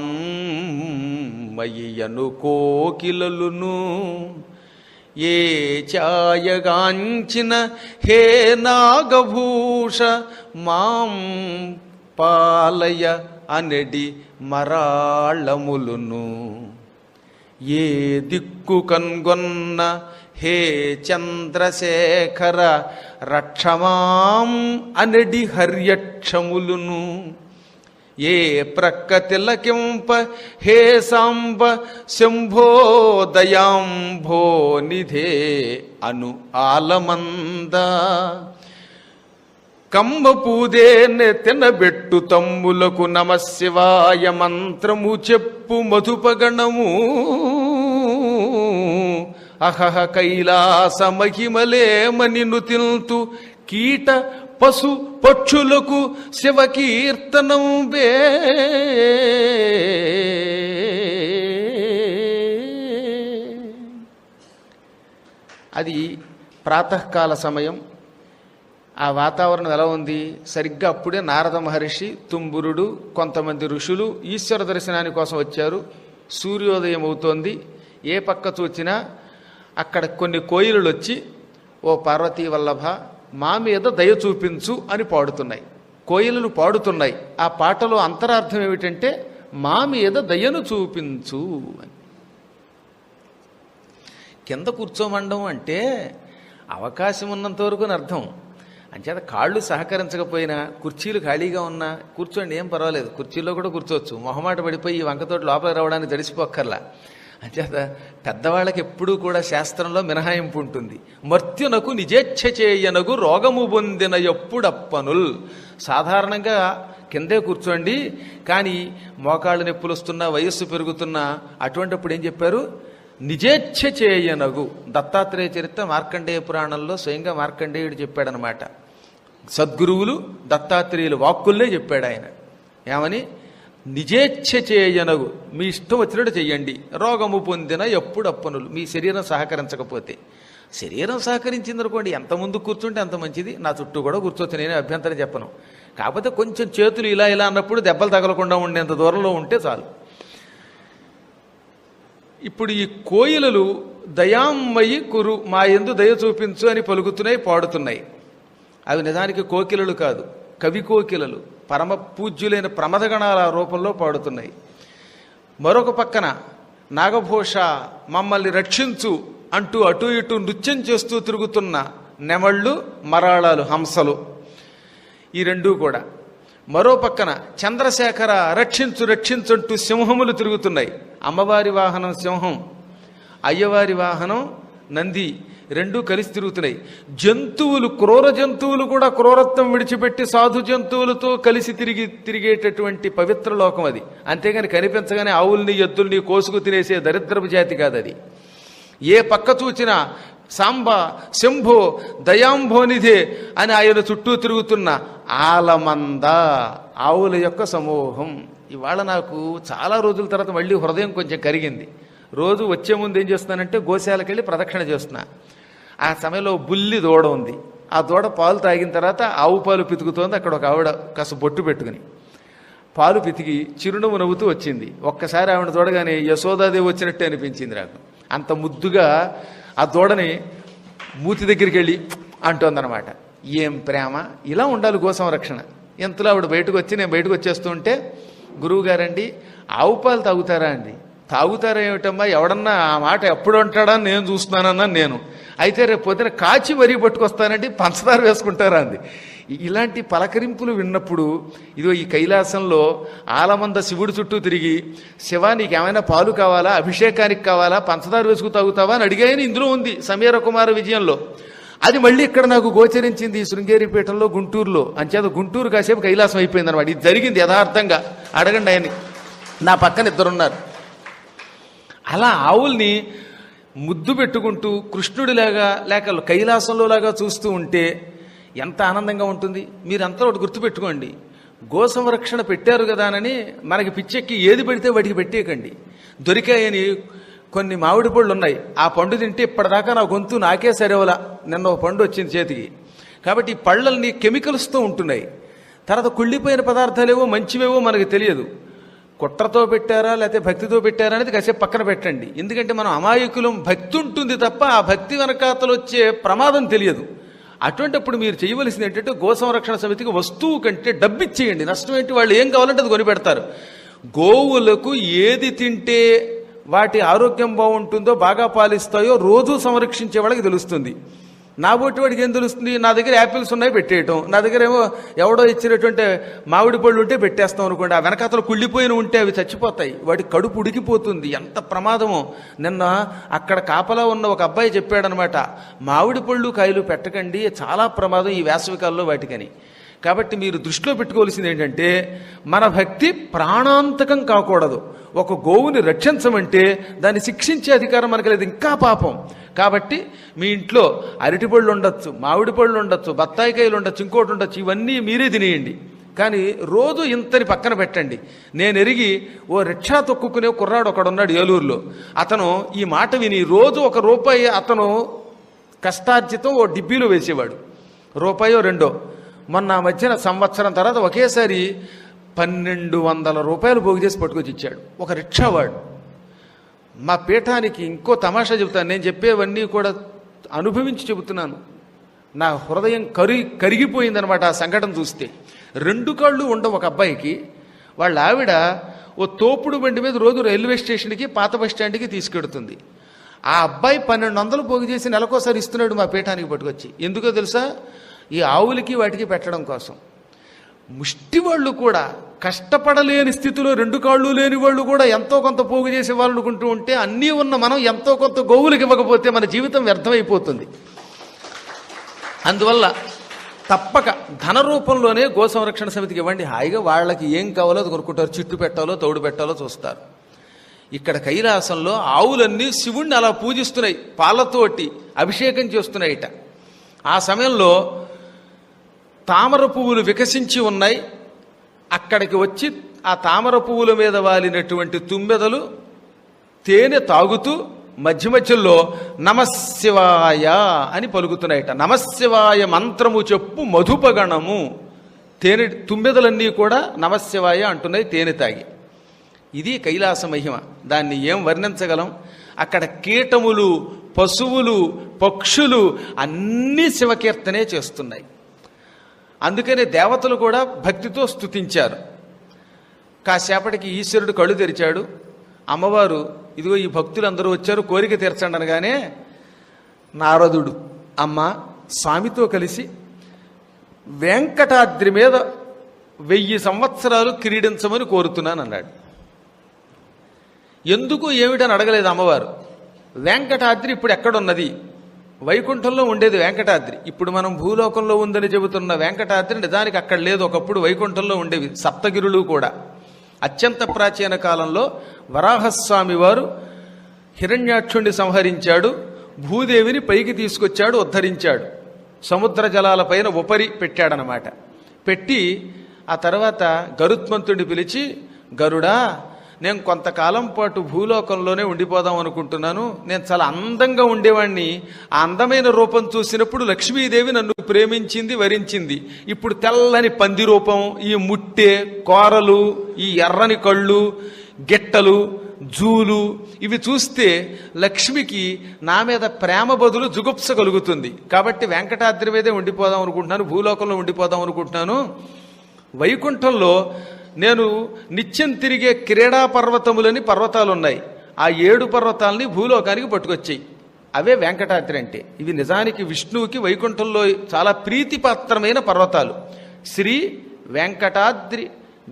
మయ్యను కోకిలలును, ఏ ఛాయగాంచిన హే నాగభూష మాం పాలయ అనడి మరాళములును, ఏ దిక్కు కన్గొన్న హే చంద్రశేఖర రక్షమాం అనడి హర్యక్షములును, ఏ ప్రక్క తిలకింప హే సాంబ శంభో దయాంభో నిధే అను ఆలమంద, కమ్మ పూదేనే తినబెట్టు తమ్ములకు నమశివాయ మంత్రము చెప్పు మధుపగణము, అహహ కైలాస మహిమలేమని నుతిల్తు కీట పశు పక్షులకు శివకీర్తనం బే. అది ప్రాతకాల సమయం. ఆ వాతావరణం ఎలా ఉంది? సరిగ్గా అప్పుడే నారద మహర్షి, తుంబురుడు, కొంతమంది ఋషులు ఈశ్వర దర్శనాని కోసం వచ్చారు. సూర్యోదయం అవుతోంది. ఏ పక్క చూచినా అక్కడ కొన్ని కోయిలలు వచ్చి ఓ పార్వతీ వల్లభ మా మీద దయ చూపించు అని పాడుతున్నాయి. కోయిలలు పాడుతున్నాయి. ఆ పాటలో అంతరార్థం ఏమిటంటే మా మీద దయను చూపించు అని. కింద కూర్చోమండం అంటే అవకాశం ఉన్నంత వరకు అని అర్థం. అంచేత కాళ్ళు సహకరించకపోయినా కుర్చీలు ఖాళీగా ఉన్నా కూర్చోండి, ఏం పర్వాలేదు. కుర్చీలో కూడా కూర్చోవచ్చు. మొహమాట పడిపోయి ఈ వంకతోటి లోపలికి రావడానికి తడిసిపోక్కర్లా. అంచేత పెద్దవాళ్ళకి ఎప్పుడూ కూడా శాస్త్రంలో మినహాయింపు ఉంటుంది. మర్త్యునకు నిజేచ్ఛ చేయనగు రోగము పొందిన ఎప్పుడప్పనుల్. సాధారణంగా కిందే కూర్చోండి, కానీ మోకాళ్ళ నొప్పులు వస్తున్నా, వయస్సు పెరుగుతున్నా అటువంటిప్పుడు ఏం చెప్పారు? నిజేచ్ఛ చేయనగు. దత్తాత్రేయ చరిత్ర మార్కండేయ పురాణంలో స్వయంగా మార్కండేయుడు చెప్పాడనమాట. సద్గురువులు దత్తాత్రేయులు వాక్కుల్లే చెప్పాడు ఆయన. ఏమని? నిజేచ్ఛ చేయనగు, మీ ఇష్టం వచ్చినట్టు చెయ్యండి, రోగము పొందిన ఎప్పుడప్పనులు. మీ శరీరం సహకరించకపోతే. శరీరం సహకరించిందనుకోండి, ఎంత ముందు కూర్చుంటే అంత మంచిది. నా చుట్టూ కూడా కూర్చోవచ్చు, నేనే అభ్యంతరం చెప్పను. కాకపోతే కొంచెం చేతులు ఇలా ఇలా అన్నప్పుడు దెబ్బలు తగలకుండా ఉండేంత దూరంలో ఉంటే చాలు. ఇప్పుడు ఈ కోయిలలు దయామ్మయి కురు, మా యందు దయ చూపించు అని పలుకుతున్నాయి, పాడుతున్నాయి. అవి నిజానికి కోకిలలు కాదు, కవి కోకిలలు. పరమ పూజ్యులైన ప్రమదగణాల రూపంలో పాడుతున్నాయి. మరొక పక్కన నాగభూష మమ్మల్ని రక్షించు అంటూ అటు ఇటు నృత్యం చేస్తూ తిరుగుతున్న నెమళ్ళు, మరాళాలు, హంసలు, ఈ రెండూ కూడా. మరో పక్కన చంద్రశేఖర రక్షించు రక్షించంటూ సింహములు తిరుగుతున్నాయి. అమ్మవారి వాహనం సింహం, అయ్యవారి వాహనం నంది, రెండూ కలిసి తిరుగుతున్నాయి. జంతువులు, క్రూర జంతువులు కూడా క్రూరత్వం విడిచిపెట్టి సాధు జంతువులతో కలిసి తిరిగేటటువంటి పవిత్ర లోకం అది. అంతేగాని కనిపించగానే ఆవుల్ని ఎద్దుల్ని కోసుకు తినేసే దరిద్రపు జాతి కాదు అది. ఏ పక్క చూచినా సాంబ శంభో దయాంభోనిధే అని ఆయన చుట్టూ తిరుగుతున్న ఆలమంద, ఆవుల యొక్క సమూహం. ఇవాళ నాకు చాలా రోజుల తర్వాత మళ్ళీ హృదయం కొంచెం కరిగింది. రోజు వచ్చే ముందు ఏం చేస్తున్నానంటే గోశాలకు వెళ్ళి ప్రదక్షిణ చేస్తున్నా. ఆ సమయంలో బుల్లి దూడ ఉంది. ఆ దూడ పాలు తాగిన తర్వాత ఆవు పాలు పితుకుతోంది. అక్కడ ఒక ఆవిడ కాస్త బొట్టు పెట్టుకుని పాలు పితికి చిరునవ్వు నవ్వుతూ వచ్చింది. ఒక్కసారి ఆవిడ చూడగానే యశోదాదేవి వచ్చినట్టే అనిపించింది నాకు. అంత ముద్దుగా ఆ దూడని మూతి దగ్గరికి వెళ్ళి అంటోందనమాట. ఏం ప్రేమ! ఇలా ఉండాలి గో సంరక్షణ. ఎంతలో ఆవిడ బయటకు వచ్చి, నేను బయటకు వచ్చేస్తూ ఉంటే, గురువు గారండి ఆవు పాలు తాగుతారా అండి? తాగుతారా ఏమిటమ్మా, ఎవడన్నా ఆ మాట ఎప్పుడు అంటాడా అని నేను చూస్తున్నానన్నాను నేను. అయితే రేపు పొద్దున కాచి మరీ పట్టుకొస్తానండి, పంచదార వేసుకుంటారా అంది. ఇలాంటి పలకరింపులు విన్నప్పుడు ఇదో ఈ కైలాసంలో ఆలమంద శివుడి చుట్టూ తిరిగి, శివ నీకేమైనా పాలు కావాలా, అభిషేకానికి కావాలా, పంచదార వేసుకు తాగుతావా అని అడిగాయని ఇందులో ఉంది సమీర కుమార విజయంలో. అది మళ్ళీ ఇక్కడ నాకు గోచరించింది ఈ శృంగేరిపీఠంలో, గుంటూరులో. అంచేత గుంటూరు కాసేపు కైలాసం అయిపోయింది అనమాట. ఇది జరిగింది యథార్థంగా. అడగండి ఆయన్ని, నా పక్కన ఇద్దరున్నారు. అలా ఆవుల్ని ముద్దు పెట్టుకుంటూ కృష్ణుడిలాగా లేక కైలాసంలో లాగా చూస్తూ ఉంటే ఎంత ఆనందంగా ఉంటుంది. మీరంతా ఒకటి గుర్తుపెట్టుకోండి, గో సంరక్షణ పెట్టారు కదా అని మనకి పిచ్చెక్కి ఏది పెడితే వాటికి పెట్టేయకండి. దొరికాయని కొన్ని మామిడి పళ్ళు ఉన్నాయి, ఆ పండు తింటే ఇప్పటిదాకా నా గొంతు నాకే సరేవలా, నిన్న ఒక పండు వచ్చింది చేతికి. కాబట్టి ఈ పళ్ళల్ని కెమికల్స్తో ఉంటున్నాయి. తర్వాత కుళ్ళిపోయిన పదార్థాలేవో మంచివేవో మనకు తెలియదు. కుట్రతో పెట్టారా లేకపోతే భక్తితో పెట్టారా అనేది కాసేపు పక్కన పెట్టండి. ఎందుకంటే మనం అమాయకులం, భక్తి ఉంటుంది తప్ప ఆ భక్తి వెనకాతలు వచ్చే ప్రమాదం తెలియదు. అటువంటిప్పుడు మీరు చేయవలసింది ఏంటంటే గో సంరక్షణ సమితికి వస్తువు కంటే డబ్బు ఇచ్చేయండి. నష్టం ఏంటి? వాళ్ళు ఏం కావాలంటే అది కొనిపెడతారు. గోవులకు ఏది తింటే వాటి ఆరోగ్యం బాగుంటుందో, బాగా పాలిస్తాయో రోజు సంరక్షించే వాళ్ళకి తెలుస్తుంది. నా బోటి వాడికి ఏం తెలుస్తుంది? నా దగ్గర యాపిల్స్ ఉన్నాయి పెట్టేయటం, నా దగ్గర ఏమో ఎవడో ఇచ్చినటువంటి మామిడి పళ్ళు ఉంటే పెట్టేస్తాం అనుకోండి. ఆ వెనకాతలు కుళ్ళిపోయిన ఉంటే అవి చచ్చిపోతాయి, వాటి కడుపు ఉడికిపోతుంది. ఎంత ప్రమాదమో! నిన్న అక్కడ కాపలా ఉన్న ఒక అబ్బాయి చెప్పాడనమాట, మామిడి పళ్ళు కాయలు పెట్టకండి, చాలా ప్రమాదం ఈ వేసవికాలంలో వాటికని. కాబట్టి మీరు దృష్టిలో పెట్టుకోవాల్సింది ఏంటంటే మన భక్తి ప్రాణాంతకం కాకూడదు. ఒక గోవుని రక్షించమంటే దాన్ని శిక్షించే అధికారం మనకు లేదు, ఇంకా పాపం. కాబట్టి మీ ఇంట్లో అరటిపళ్ళు ఉండొచ్చు, మామిడి పళ్ళు ఉండొచ్చు, బత్తాయికాయలు ఉండొచ్చు, ఇంకోటి ఉండొచ్చు, ఇవన్నీ మీరే తినేయండి. కానీ రోజు ఇంతని పక్కన పెట్టండి. నేను ఎరిగి ఓ రిక్షా తొక్కుకునే కుర్రాడు ఒకడున్నాడు ఏలూరులో. అతను ఈ మాట విని రోజు ₹1 అతను కష్టార్జితం ఓ డిబ్బీలో వేసేవాడు. ₹1 మొన్న మధ్యన సంవత్సరం తర్వాత ఒకేసారి ₹1200 పోగు చేసి పట్టుకొచ్చి ఇచ్చాడు ఒక రిక్షావాడు. మా పీఠానికి ఇంకో తమాషా చెబుతాను, నేను చెప్పేవన్నీ కూడా అనుభవించి చెబుతున్నాను. నా హృదయం కరిగిపోయిందనమాట ఆ సంఘటన చూస్తే. 2 కాళ్ళు ఉండవు ఒక అబ్బాయికి. వాళ్ళ ఆవిడ ఓ తోపుడు బండి మీద రోజు రైల్వే స్టేషన్కి, పాత బస్ స్టాండ్కి తీసుకెడుతుంది. ఆ అబ్బాయి 1200 పోగు చేసి నెలకోసారి ఇస్తున్నాడు మా పీఠానికి పట్టుకొచ్చి. ఎందుకో తెలుసా? ఈ ఆవులకి వాటికి పెట్టడం కోసం. ముష్టి వాళ్ళు కూడా కష్టపడలేని స్థితిలో రెండు కాళ్ళు లేని వాళ్ళు కూడా ఎంతో కొంత పోగు చేసే వాళ్ళు అనుకుంటూ ఉంటే అన్నీ ఉన్న మనం ఎంతో కొంత గోవులకు ఇవ్వకపోతే మన జీవితం వ్యర్థమైపోతుంది. అందువల్ల తప్పక ధన రూపంలోనే గో సంరక్షణ సమితికి ఇవ్వండి. హాయిగా వాళ్ళకి ఏం కావాలో అది కొనుక్కుంటారు. చిట్టు పెట్టాలో తౌడు పెట్టాలో చూస్తారు. ఇక్కడ కైలాసంలో ఆవులన్నీ శివుణ్ణి అలా పూజిస్తున్నాయి, పాలతోటి అభిషేకం చేస్తున్నాయిట. ఆ సమయంలో తామర పువ్వులు వికసించి ఉన్నాయి. అక్కడికి వచ్చి ఆ తామర పువ్వుల మీద వాలినటువంటి తుమ్మెదలు తేనె తాగుతూ మధ్య మధ్యలో నమశివాయ అని పలుకుతున్నాయట. నమశివాయ మంత్రము చెప్పు మధుపగణము. తేనె తుమ్మెదలన్నీ కూడా నమశివాయ అంటున్నాయి తేనె తాగి. ఇది కైలాస మహిమ. దాన్ని ఏం వర్ణించగలం? అక్కడ కీటములు, పశువులు, పక్షులు అన్నీ శివకీర్తనే చేస్తున్నాయి. అందుకనే దేవతలు కూడా భక్తితో స్తుతించారు. కాసేపటికి ఈశ్వరుడు కళ్ళు తెరిచాడు. అమ్మవారు ఇదిగో ఈ భక్తులందరూ వచ్చారు, కోరిక తీర్చండి అనగానే నారదుడు, అమ్మ స్వామితో కలిసి వెంకటాద్రి మీద 1000 సంవత్సరాలు క్రీడించమని కోరుతున్నాను అన్నాడు. ఎందుకు ఏమిటని అడగలేదు అమ్మవారు. వెంకటాద్రి ఇప్పుడు ఎక్కడున్నది? వైకుంఠంలో ఉండేది వెంకటాద్రి. ఇప్పుడు మనం భూలోకంలో ఉందని చెబుతున్న వెంకటాద్రి నిజానికి అక్కడ లేదు. ఒకప్పుడు వైకుంఠంలో ఉండేవి సప్తగిరులు కూడా. అత్యంత ప్రాచీన కాలంలో వరాహస్వామి వారు హిరణ్యాక్షుణ్ణి సంహరించాడు, భూదేవిని పైకి తీసుకొచ్చాడు, ఉద్ధరించాడు. సముద్ర జలాలపైన ఉపరి పెట్టాడనమాట. పెట్టి ఆ తర్వాత గరుత్మంతుడిని పిలిచి, గరుడా నేను కొంతకాలం పాటు భూలోకంలోనే ఉండిపోదాం అనుకుంటున్నాను. నేను చాలా అందంగా ఉండేవాడిని. ఆ అందమైన రూపం చూసినప్పుడు లక్ష్మీదేవి నన్ను ప్రేమించింది, వరించింది. ఇప్పుడు తెల్లని పంది రూపం, ఈ ముట్టె, కోరలు, ఈ ఎర్రని కళ్ళు, గిట్టలు, జూలు ఇవి చూస్తే లక్ష్మికి నా మీద ప్రేమ బదులు జుగుప్స కలుగుతుంది. కాబట్టి వెంకటాద్రి మీదే ఉండిపోదాం అనుకుంటున్నాను, భూలోకంలో ఉండిపోదాం అనుకుంటున్నాను. వైకుంఠంలో నేను నిత్యం తిరిగే క్రీడా పర్వతములని పర్వతాలు ఉన్నాయి. ఆ 7 పర్వతాలని భూలోకానికి పట్టుకొచ్చాయి. అవే వెంకటాద్రి అంటే. ఇవి నిజానికి విష్ణువుకి వైకుంఠంలో చాలా ప్రీతిపాత్రమైన పర్వతాలు. శ్రీ వెంకటాద్రి,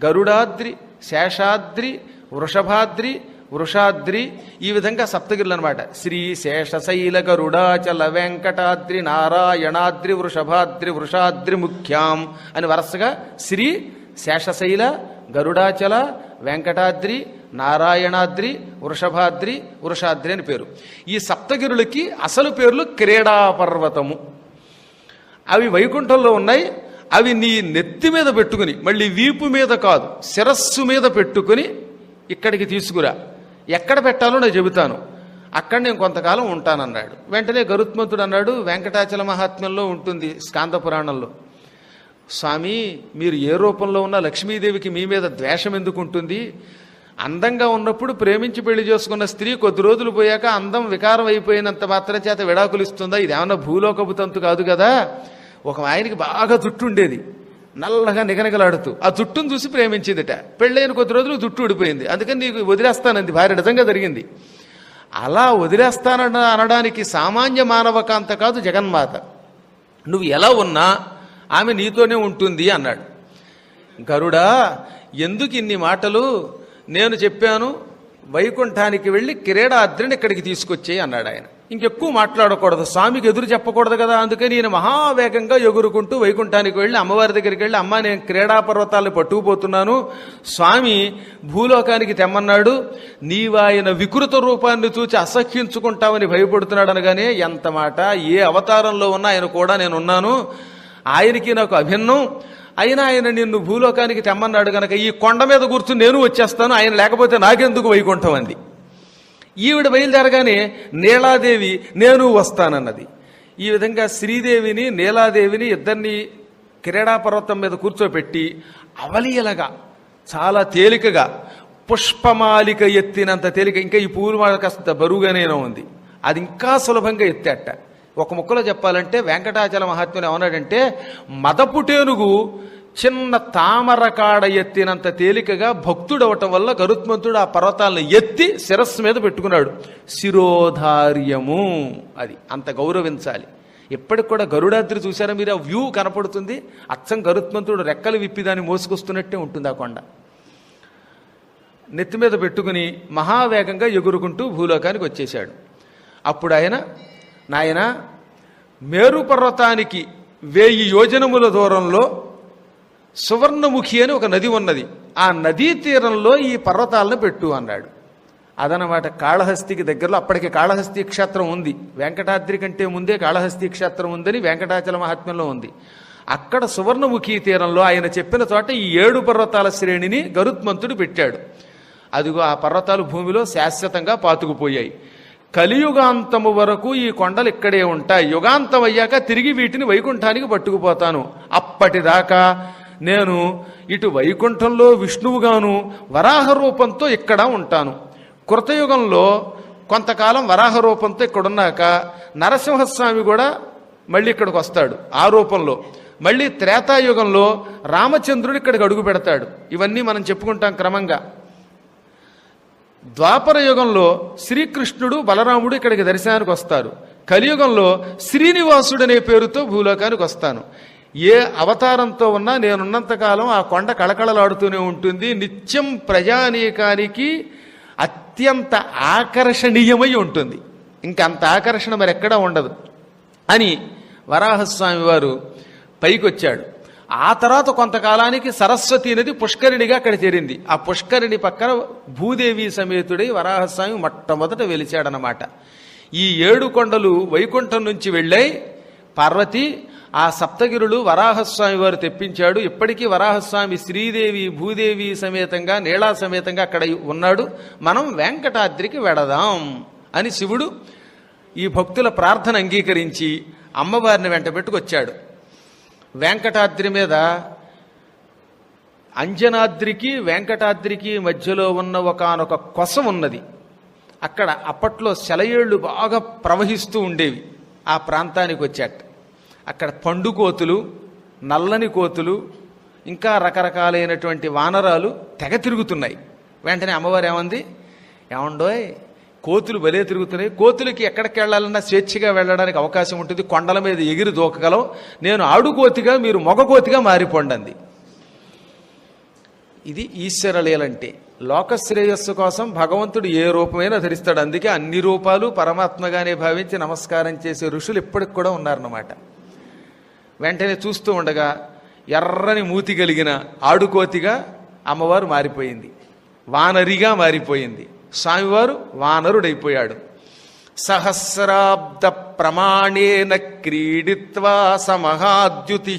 గరుడాద్రి, శేషాద్రి, వృషభాద్రి, వృషాద్రి, ఈ విధంగా సప్తగిరులు అనమాట. శ్రీ శేషశైల గరుడాచల వెంకటాద్రి నారాయణాద్రి వృషభాద్రి వృషాద్రి ముఖ్యాం అని వరుసగా శ్రీ శేషశైల, గరుడాచల, వెంకటాద్రి, నారాయణాద్రి, వృషభాద్రి, వృషాద్రి అని పేరు. ఈ సప్తగిరులకి అసలు పేర్లు క్రీడా పర్వతము. అవి వైకుంఠంలో ఉన్నాయి. అవి నీ నెత్తి మీద పెట్టుకుని, మళ్ళీ వీపు మీద కాదు శిరస్సు మీద పెట్టుకుని ఇక్కడికి తీసుకురా. ఎక్కడ పెట్టాలో నేను చెబుతాను, అక్కడ నేను కొంతకాలం ఉంటానన్నాడు. వెంటనే గరుత్మంతుడు అన్నాడు, వెంకటాచల మహాత్మ్యంలో ఉంటుంది స్కాంద పురాణంలో, స్వామి మీరు ఏ రూపంలో ఉన్నా లక్ష్మీదేవికి మీ మీద ద్వేషం ఎందుకు ఉంటుంది? అందంగా ఉన్నప్పుడు ప్రేమించి పెళ్లి చేసుకున్న స్త్రీ కొద్ది రోజులు పోయాక అందం వికారం అయిపోయినంత మాత్రం చేత విడాకులు ఇస్తుందా? ఇది ఏమన్నా భూలోకపు తంతు కాదు కదా. ఒక ఆయనకి బాగా జుట్టు ఉండేది, నల్లగా నిగనిగలాడుతూ. ఆ జుట్టును చూసి ప్రేమించిందిట. పెళ్ళైన కొద్ది రోజులు జుట్టు ఊడిపోయింది. అందుకని నీకు వదిలేస్తానంది భార్య. నిజంగా జరిగింది. అలా వదిలేస్తానడానికి సామాన్య మానవకాంత కాదు జగన్మాత. నువ్వు ఎలా ఉన్నా ఆమె నీతోనే ఉంటుంది అన్నాడు. గరుడా ఎందుకు ఇన్ని మాటలు? నేను చెప్పాను వైకుంఠానికి వెళ్ళి క్రీడాద్రిని ఇక్కడికి తీసుకొచ్చేయి అన్నాడు ఆయన. ఇంకెక్కువ మాట్లాడకూడదు, స్వామికి ఎదురు చెప్పకూడదు కదా. అందుకని నేను మహావేగంగా ఎగురుకుంటూ వైకుంఠానికి వెళ్ళి అమ్మవారి దగ్గరికి వెళ్ళి, అమ్మ నేను క్రీడా పర్వతాలను పట్టుకుపోతున్నాను, స్వామి భూలోకానికి తెమ్మన్నాడు, నీవాయన వికృత రూపాన్ని చూచి అసహ్యించుకుంటామని భయపడుతున్నాడు అనగానే, ఎంత మాట! ఏ అవతారంలో ఉన్నా ఆయన కూడా నేనున్నాను, ఆయనకి నాకు అభిన్నం. అయినా ఆయన నిన్ను భూలోకానికి తెమ్మన్నాడు గనక ఈ కొండ మీద కూర్చుని నేను వచ్చేస్తాను, ఆయన లేకపోతే నాకెందుకు వైకుంఠం అంది. ఈవిడ బయలుదేరగానే నీలాదేవి నేను వస్తానన్నది. ఈ విధంగా శ్రీదేవిని నీలాదేవిని ఇద్దరిని క్రీడా పర్వతం మీద కూర్చోపెట్టి అవలీలగా చాలా తేలికగా పుష్పమాలిక ఎత్తినంత తేలిక, ఇంకా ఈ పూలు కాస్త బరువుగానే ఉంది, అది ఇంకా సులభంగా ఎత్తేట. ఒక ముక్కలో చెప్పాలంటే వెంకటాచల మహాత్ముని ఏమన్నాడంటే, మదపుటేనుగు చిన్న తామరకాడ ఎత్తినంత తేలికగా భక్తుడవటం వల్ల గరుత్మంతుడు ఆ పర్వతాలను ఎత్తి శిరస్సు మీద పెట్టుకున్నాడు. శిరోధార్యము, అది అంత గౌరవించాలి. ఎప్పటికి కూడా గరుడాద్రి చూసారా మీరు? ఆ వ్యూ కనపడుతుంది, అచ్చం గరుత్మంతుడు రెక్కలు విప్పి దాన్ని మోసుకొస్తున్నట్టే ఉంటుంది ఆ కొండ. నెత్తి మీద పెట్టుకుని మహావేగంగా ఎగురుకుంటూ భూలోకానికి వచ్చేశాడు. అప్పుడు ఆయన, నాయన, మేరు పర్వతానికి 1000 యోజనముల దూరంలో సువర్ణముఖి అని ఒక నది ఉన్నది, ఆ నదీ తీరంలో ఈ పర్వతాలను పెట్టు అన్నాడు. అదనమాట కాళహస్తికి దగ్గరలో. అప్పటికి కాళహస్తి క్షేత్రం ఉంది, వెంకటాద్రి కంటే ముందే కాళహస్తి క్షేత్రం ఉందని వెంకటాచల మహాత్మ్యంలో ఉంది. అక్కడ సువర్ణముఖి తీరంలో ఆయన చెప్పిన చోట ఈ 7 పర్వతాల శ్రేణిని గరుత్మంతుడు పెట్టాడు. అదిగో ఆ పర్వతాలు భూమిలో శాశ్వతంగా పాతుకుపోయాయి. కలియుగాంతము వరకు ఈ కొండలు ఇక్కడే ఉంటాయి. యుగాంతం అయ్యాక తిరిగి వీటిని వైకుంఠానికి పట్టుకుపోతాను. అప్పటిదాకా నేను ఇటు వైకుంఠంలో విష్ణువుగాను వరాహ రూపంతో ఇక్కడ ఉంటాను. కృతయుగంలో కొంతకాలం వరాహ రూపంతో ఇక్కడున్నాక నరసింహస్వామి కూడా మళ్ళీ ఇక్కడికి వస్తాడు ఆ రూపంలో. మళ్ళీ త్రేతాయుగంలో రామచంద్రుడు ఇక్కడికి అడుగు పెడతాడు. ఇవన్నీ మనం చెప్పుకుంటాం క్రమంగా. ద్వాపర యుగంలో శ్రీకృష్ణుడు బలరాముడు ఇక్కడికి దర్శనానికి వస్తారు. కలియుగంలో శ్రీనివాసుడు అనే పేరుతో భూలోకానికి వస్తాను. ఏ అవతారంతో ఉన్నా నేనున్నంతకాలం ఆ కొండ కళకళలాడుతూనే ఉంటుంది. నిత్యం ప్రజానీకానికి అత్యంత ఆకర్షణీయమై ఉంటుంది. ఇంకంత ఆకర్షణ మరి ఎక్కడా ఉండదు అని వరాహస్వామి వారు పైకి వచ్చాడు. ఆ తర్వాత కొంతకాలానికి సరస్వతీ నది పుష్కరిణిగా అక్కడ చేరింది. ఆ పుష్కరిణి పక్కన భూదేవి సమేతుడై వరాహస్వామి మొట్టమొదట వెలిచాడనమాట. ఈ 7 కొండలు వైకుంఠం నుంచి వెళ్ళాయి. పార్వతి ఆ సప్తగిరులు వరాహస్వామి వారు తెప్పించాడు. ఇప్పటికీ వరాహస్వామి శ్రీదేవి భూదేవి సమేతంగా నీళా సమేతంగా అక్కడ ఉన్నాడు. మనం వెంకటాద్రికి వెడదాం అని శివుడు ఈ భక్తుల ప్రార్థన అంగీకరించి అమ్మవారిని వెంట పెట్టుకొచ్చాడు. వెంకటాద్రి మీద అంజనాద్రికి వెంకటాద్రికి మధ్యలో ఉన్న ఒకానొక కొసం ఉన్నది. అక్కడ అప్పట్లో సెలయేళ్లు బాగా ప్రవహిస్తూ ఉండేవి. ఆ ప్రాంతానికి వచ్చాక అక్కడ పండు కోతులు, నల్లని కోతులు, ఇంకా రకరకాలైనటువంటి వానరాలు తెగ తిరుగుతున్నాయి. వెంటనే అమ్మవారు ఏమంది, ఏమండోయ్ కోతులు భలే తిరుగుతున్నాయి, కోతులకి ఎక్కడికి వెళ్ళాలన్నా స్వేచ్ఛగా వెళ్ళడానికి అవకాశం ఉంటుంది, కొండల మీద ఎగిరి దూకగలం, నేను ఆడుకోతిగా మీరు మగకోతిగా మారిపోండి. ఇది ఈశ్వరలీలంటే. లోకశ్రేయస్సు కోసం భగవంతుడు ఏ రూపమైనా ధరిస్తాడు. అందుకే అన్ని రూపాలు పరమాత్మగానే భావించి నమస్కారం చేసే ఋషులు ఇప్పటికి కూడా ఉన్నారన్నమాట. వెంటనే చూస్తూ ఉండగా ఎర్రని మూతి కలిగిన ఆడుకోతిగా అమ్మవారు మారిపోయింది, వానరిగా మారిపోయింది. స్వామివారు వానరుడైపోయాడు. సహస్రాబ్ద ప్రమాణేన క్రీడిత్వా సమహాద్యుతి.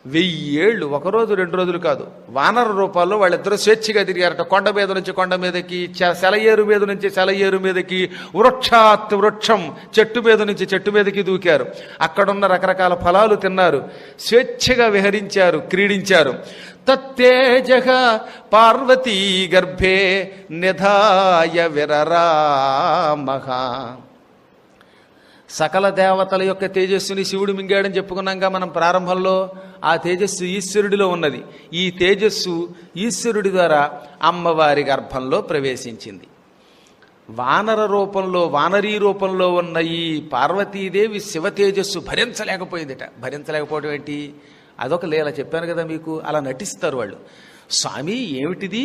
1000 ఏళ్ళు, ఒకరోజు 2 రోజులు కాదు, వానర రూపాల్లో వాళ్ళిద్దరూ స్వేచ్ఛగా తిరిగారట. కొండ మీద నుంచి కొండ మీదకి, సెలయేరు మీద నుంచి సెలయేరు మీదకి, వృక్షాత్ వృక్షం, చెట్టు మీద నుంచి చెట్టు మీదకి దూకారు. అక్కడున్న రకరకాల ఫలాలు తిన్నారు, స్వేచ్ఛగా విహరించారు, క్రీడించారు. తత్తేజః పార్వతీ గర్భే నిధాయ విరరామః. సకల దేవతల యొక్క తేజస్సుని శివుడు మింగాడని చెప్పుకున్నాగా మనం ప్రారంభంలో. ఆ తేజస్సు ఈశ్వరుడిలో ఉన్నది. ఈ తేజస్సు ఈశ్వరుడి ద్వారా అమ్మవారి గర్భంలో ప్రవేశించింది. వానర రూపంలో, వానరీ రూపంలో ఉన్న ఈ పార్వతీదేవి శివ తేజస్సు భరించలేకపోయిందిట. భరించలేకపోవడం ఏంటి, అదొక లీల. చెప్పాను కదా మీకు, అలా నటిస్తారు వాళ్ళు. స్వామి ఏమిటిది,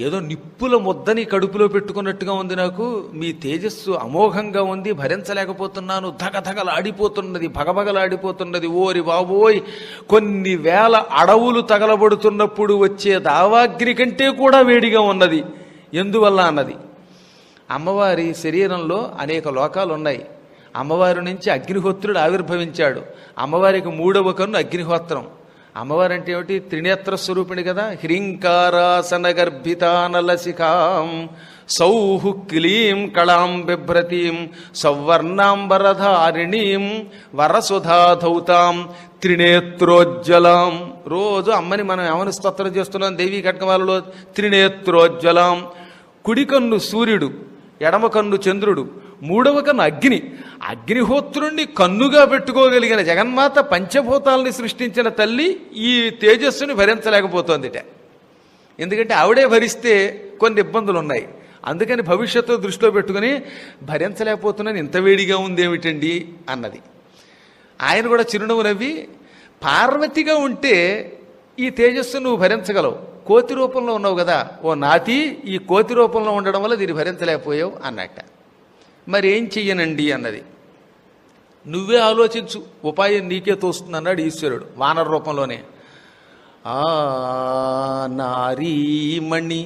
ఏదో నిప్పుల ముద్దని కడుపులో పెట్టుకున్నట్టుగా ఉంది నాకు, మీ తేజస్సు అమోఘంగా ఉంది, భరించలేకపోతున్నాను, ధగధగలాడిపోతున్నది, భగభగలాడిపోతున్నది. ఓరి బాబోయ్, కొన్ని వేల అడవులు తగలబడుతున్నప్పుడు వచ్చే దావాగ్ని కంటే కూడా వేడిగా ఉన్నది. ఎందువల్ల అన్నది, అమ్మవారి శరీరంలో అనేక లోకాలు ఉన్నాయి. అమ్మవారి నుంచి అగ్నిహోత్రుడు ఆవిర్భవించాడు. అమ్మవారికి 3వ కన్ను అగ్నిహోత్రం. అమ్మవారు అంటే ఏమిటి, త్రినేత్ర స్వరూపిణి కదా. హ్రీంకారాసన గర్భితానలశిఖాం సౌః క్లీం కళాం బిభ్రతీం సౌవర్ణాంబరధారిణీం వరసుధాధౌతాం త్రినేత్రోజ్వలాం. రోజు అమ్మని మనం ఏమని స్తోత్రం చేస్తున్నాం దేవీ కట్కమాలలో, త్రినేత్రోజ్వలాం. కుడి కన్ను సూర్యుడు, ఎడమ కన్ను చంద్రుడు, 3వ కన్ను అగ్ని. అగ్నిహోత్రుణ్ణి కన్నుగా పెట్టుకోగలిగిన జగన్మాత పంచభూతాలని సృష్టించిన తల్లి ఈ తేజస్సుని భరించలేకపోతోందిట. ఎందుకంటే ఆవిడే భరిస్తే కొన్ని ఇబ్బందులు ఉన్నాయి. అందుకని భవిష్యత్తు దృష్టిలో పెట్టుకుని భరించలేకపోతున్నాను, ఇంత వేడిగా ఉందేమిటండి అన్నది. ఆయన కూడా చిరునవ్వు నవ్వి, పార్వతిగా ఉంటే ఈ తేజస్సు నువ్వు భరించగలవు, కోతి రూపంలో ఉన్నావు కదా, ఓ నాతి ఈ కోతి రూపంలో ఉండడం వల్ల దీన్ని భరించలేకపోయావు అన్నట్ట. మరి ఏం చెయ్యనండి అన్నది. నువ్వే ఆలోచించు, ఉపాయం నీకే తోస్తుంది అన్నాడు ఈశ్వరుడు వానర రూపంలోనే. ఆ నారీమణి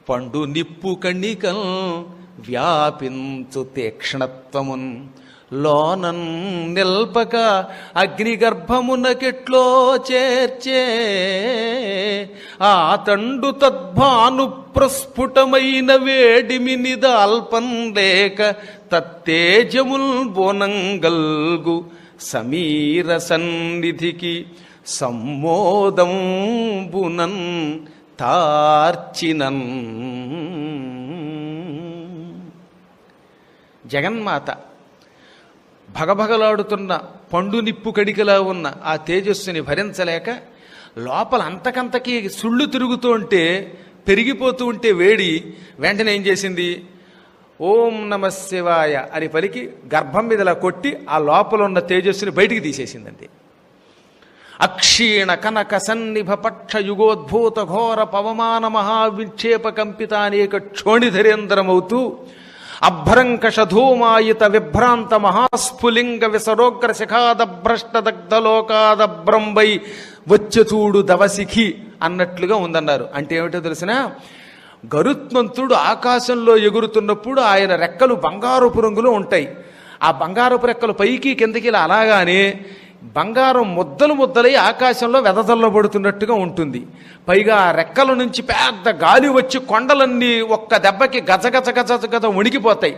పండు నిప్పు కణికల్ వ్యాపించు తీక్ష్ణత్వమున్ లోనన్ నిల్పక అగ్నిగర్భమునకెట్లో చేర్చే ఆ తండు తద్భాను ప్రస్ఫుటమైన వేడిమినిద అల్పం లేక తత్తేజముల్ బోనంగల్గు సమీర సన్నిధికి సమ్మోదం బునన్ తార్చినన్. జగన్మాత భగభగలాడుతున్న పండు నిప్పు కడికలా ఉన్న ఆ తేజస్సుని భరించలేక లోపల అంతకంతకీ సుళ్ళు తిరుగుతూ ఉంటే, పెరిగిపోతూ ఉంటే వేడి, వెంటనే ఏం చేసింది? ఓం నమ శివాయ అని పలికి గర్భం మీదలా కొట్టి ఆ లోపల ఉన్న తేజస్సుని బయటికి తీసేసిందండి. అక్షీణ కనక సన్నిభ పక్ష యుగోద్భూత ఘోర పవమాన మహావిక్షేప కంపితానేక క్షోణిధరేంద్రమవుతూ అభ్రంకషధూమాయిత విభ్రాంత మహాస్ఫులింగ విసరోగ్ర శిఖాదభ్రష్ట దగ్ధలోకాదభ్రంబై వచ్చచూడు దవసిఖి అన్నట్లుగా ఉందన్నారు. అంటే ఏమిటో తెలిసిన, గరుత్మంతుడు ఆకాశంలో ఎగురుతున్నప్పుడు ఆయన రెక్కలు బంగారపు రంగులో ఉంటాయి. ఆ బంగారపు రెక్కలు పైకి కిందకి అలాగానే బంగారం ముద్దలు ముద్దలై ఆకాశంలో వెదజల్లబడుతున్నట్టుగా ఉంటుంది. పైగా ఆ రెక్కల నుంచి పెద్ద గాలి వచ్చి కొండలన్నీ ఒక్క దెబ్బకి గజగజ గజ గజ వణికిపోతాయి.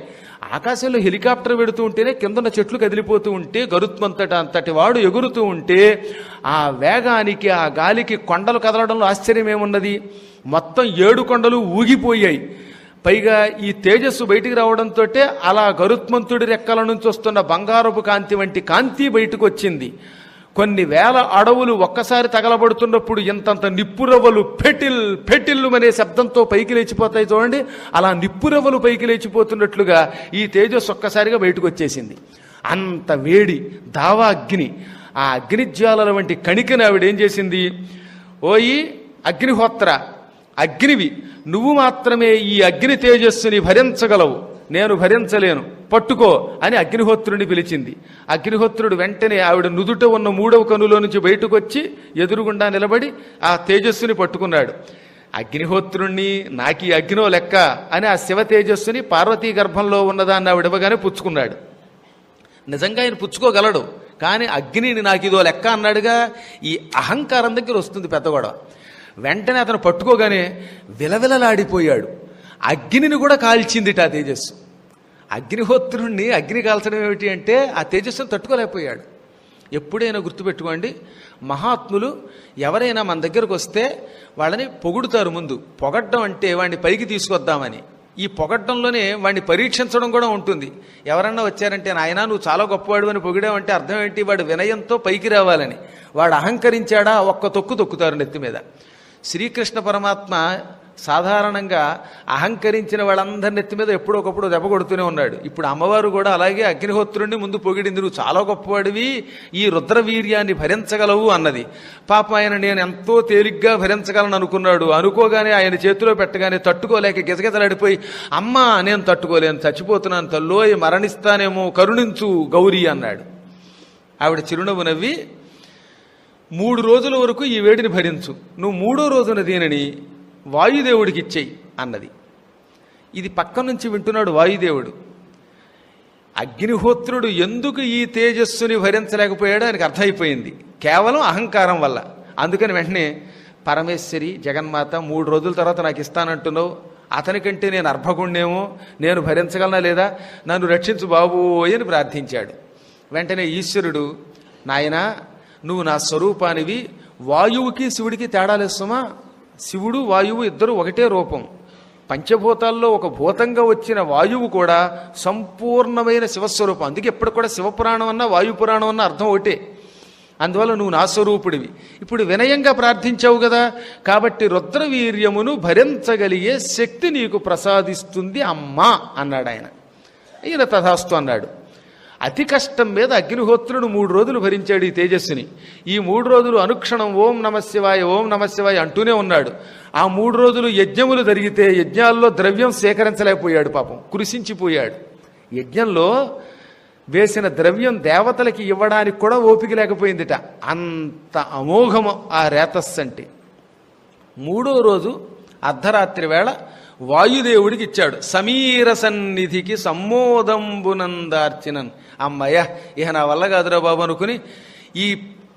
ఆకాశంలో హెలికాప్టర్ వెడుతూ ఉంటేనే కిందన్న చెట్లు కదిలిపోతూ ఉంటే అంతటి వాడు ఎగురుతూ ఉంటే ఆ వేగానికి ఆ గాలికి కొండలు కదలడంలో ఆశ్చర్యమేమున్నది? మొత్తం 7 కొండలు ఊగిపోయాయి. పైగా ఈ తేజస్సు బయటికి రావడంతో అలా గరుత్మంతుడి రెక్కల నుంచి వస్తున్న బంగారపు కాంతి వంటి కాంతి బయటకు వచ్చింది. కొన్ని వేల అడవులు ఒక్కసారి తగలబడుతున్నప్పుడు ఇంతంత నిప్పురవ్వలు ఫెటిల్ ఫెటిల్లు అనే శబ్దంతో పైకి లేచిపోతాయి చూడండి, అలా నిప్పురవ్వలు పైకి లేచిపోతున్నట్లుగా ఈ తేజస్సు ఒక్కసారిగా బయటకు వచ్చేసింది. అంత వేడి దావా అగ్ని, ఆ అగ్నిజ్వాలల వంటి కణికని ఆవిడేం చేసింది? ఓయి అగ్నిహోత్ర, అగ్నివి, నువ్వు మాత్రమే ఈ అగ్ని తేజస్సుని భరించగలవు, నేను భరించలేను, పట్టుకో అని అగ్నిహోత్రుడిని పిలిచింది. అగ్నిహోత్రుడు వెంటనే ఆవిడ నుదుట ఉన్న 3వ కనులో నుంచి బయటకు వచ్చి ఎదురుగుండా నిలబడి ఆ తేజస్సుని పట్టుకున్నాడు. అగ్నిహోత్రుణ్ణి నాకీ అగ్నో లెక్క అని ఆ శివ తేజస్సుని పార్వతీ గర్భంలో ఉన్నదాన్ని ఆవిడవగానే పుచ్చుకున్నాడు. నిజంగా ఆయన పుచ్చుకోగలడు, కానీ అగ్నిని నాకు ఇదో లెక్క అన్నాడుగా. ఈ అహంకారం దగ్గర వస్తుంది పెద్ద గొడవ. వెంటనే అతను పట్టుకోగానే విలవిలలాడిపోయాడు. అగ్నిని కూడా కాల్చిందిట ఆ తేజస్సు. అగ్నిహోత్రుణ్ణి అగ్ని కాల్చడం ఏమిటి అంటే ఆ తేజస్సును తట్టుకోలేకపోయాడు. ఎప్పుడైనా గుర్తుపెట్టుకోండి, మహాత్ములు ఎవరైనా మన దగ్గరకు వస్తే వాళ్ళని పొగుడుతారు. ముందు పొగడ్డం అంటే వాడిని పైకి తీసుకొద్దామని. ఈ పొగడ్డంలోనే వాడిని పరీక్షించడం కూడా ఉంటుంది. ఎవరన్నా వచ్చారంటే నాయనా నువ్వు చాలా గొప్పవాడు అని పొగిడావంటే అర్థం ఏంటి? వాడు వినయంతో పైకి రావాలని. వాడు అహంకరించాడా ఒక్క తొక్కు తొక్కుతారు నెత్తి మీద. శ్రీకృష్ణ పరమాత్మ సాధారణంగా అహంకరించిన వాళ్ళందరి నెత్తి మీద ఎప్పుడో ఒకప్పుడు దెబ్బ కొడుతూనే ఉన్నాడు. ఇప్పుడు అమ్మవారు కూడా అలాగే అగ్నిహోత్రుడిని ముందు పొగిడింది. నువ్వు చాలా గొప్పవాడివి, ఈ రుద్రవీర్యాన్ని భరించగలవు అన్నది. పాపం ఆయన నేను ఎంతో తేలిగ్గా భరించగలను అనుకున్నాడు. అనుకోగానే ఆయన చేతిలో పెట్టగానే తట్టుకోలేక గిజగిజలాడిపోయి, అమ్మా నేను తట్టుకోలేను, చచ్చిపోతున్నాను, తల్లోయ్ మరణిస్తానేమో, కరుణించు గౌరీ అన్నాడు. ఆవిడ చిరునవ్వు నవ్వి, 3 రోజుల వరకు ఈ వేడిని భరించు, నువ్వు 3వ రోజున దీనిని వాయుదేవుడికి ఇచ్చేయి అన్నది. ఇది పక్క నుంచి వింటున్నాడు వాయుదేవుడు. అగ్నిహోత్రుడు ఎందుకు ఈ తేజస్సుని భరించలేకపోయాడో ఆయనకు అర్థమైపోయింది, కేవలం అహంకారం వల్ల. అందుకని వెంటనే పరమేశ్వరి జగన్మాత 3 రోజుల తర్వాత నాకు ఇస్తానంటున్నావు, అతనికంటే నేను అర్భగుణ్ణేమో, నేను భరించగలనా లేదా, నన్ను రక్షించు బాబోయ్ అని ప్రార్థించాడు. వెంటనే ఈశ్వరుడు, నాయనా నువ్వు నా స్వరూపానివి, వాయువుకి శివుడికి తేడాలేస్తుమా? శివుడు వాయువు ఇద్దరు ఒకటే రూపం. పంచభూతాల్లో ఒక భూతంగా వచ్చిన వాయువు కూడా సంపూర్ణమైన శివస్వరూపం. అందుకే ఎప్పుడు కూడా శివపురాణం అన్నా వాయుపురాణం అన్నా అర్థం ఒకటే. అందువల్ల నువ్వు నా స్వరూపుడివి. ఇప్పుడు వినయంగా ప్రార్థించావు కదా, కాబట్టి రుద్రవీర్యమును భరించగలిగే శక్తి నీకు ప్రసాదిస్తుంది అమ్మా అన్నాడు ఆయన. ఈయన తథాస్తు అన్నాడు. అతి కష్టం మీద అగ్నిహోత్రుడు 3 రోజులు భరించాడు ఈ తేజస్సుని. ఈ 3 రోజులు అనుక్షణం ఓం నమశివాయ ఓం నమశివాయ అంటూనే ఉన్నాడు. ఆ 3 రోజులు యజ్ఞములు జరిగితే యజ్ఞాల్లో ద్రవ్యం సేకరించలేకపోయాడు, పాపం కృషించిపోయాడు. యజ్ఞంలో వేసిన ద్రవ్యం దేవతలకి ఇవ్వడానికి కూడా ఓపిక లేకపోయిందిట, అంత అమోఘము ఆ రేతస్సు అంటే. 3వ రోజు అర్ధరాత్రి వేళ వాయుదేవుడికి ఇచ్చాడు. సమీర సన్నిధికి సమ్మోదంబునందార్చినన్. అమ్మయ్య, ఇక నా వల్ల కాదురా బాబు అనుకుని ఈ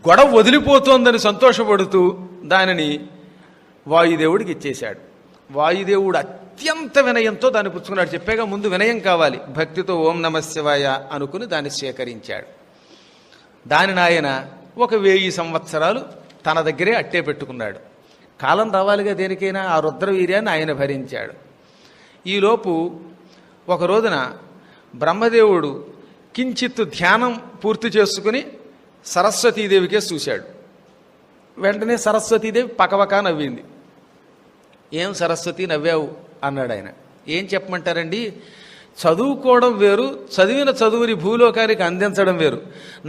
గొడవ వదిలిపోతోందని సంతోషపడుతూ దానిని వాయుదేవుడికి ఇచ్చేశాడు. వాయుదేవుడు అత్యంత వినయంతో దాన్ని పుచ్చుకున్నాడు. చెప్పాగా ముందు వినయం కావాలి. భక్తితో ఓం నమశివాయ అనుకుని దాన్ని స్వీకరించాడు. దానిని ఆయన 1000 సంవత్సరాలు తన దగ్గరే అట్టే పెట్టుకున్నాడు. కాలం రావాలిగా దేనికైనా. ఆ రుద్రవీర్యాన్ని ఆయన భరించాడు. ఈలోపు ఒక రోజున బ్రహ్మదేవుడు కించిత్ ధ్యానం పూర్తి చేసుకుని సరస్వతీదేవికే చూశాడు. వెంటనే సరస్వతీదేవి పకపకా నవ్వింది. ఏం సరస్వతి నవ్వావు అన్నాడు ఆయన. ఏం చెప్పమంటారండి, చదువుకోవడం వేరు, చదివిన చదువుని భూలోకానికి అందించడం వేరు.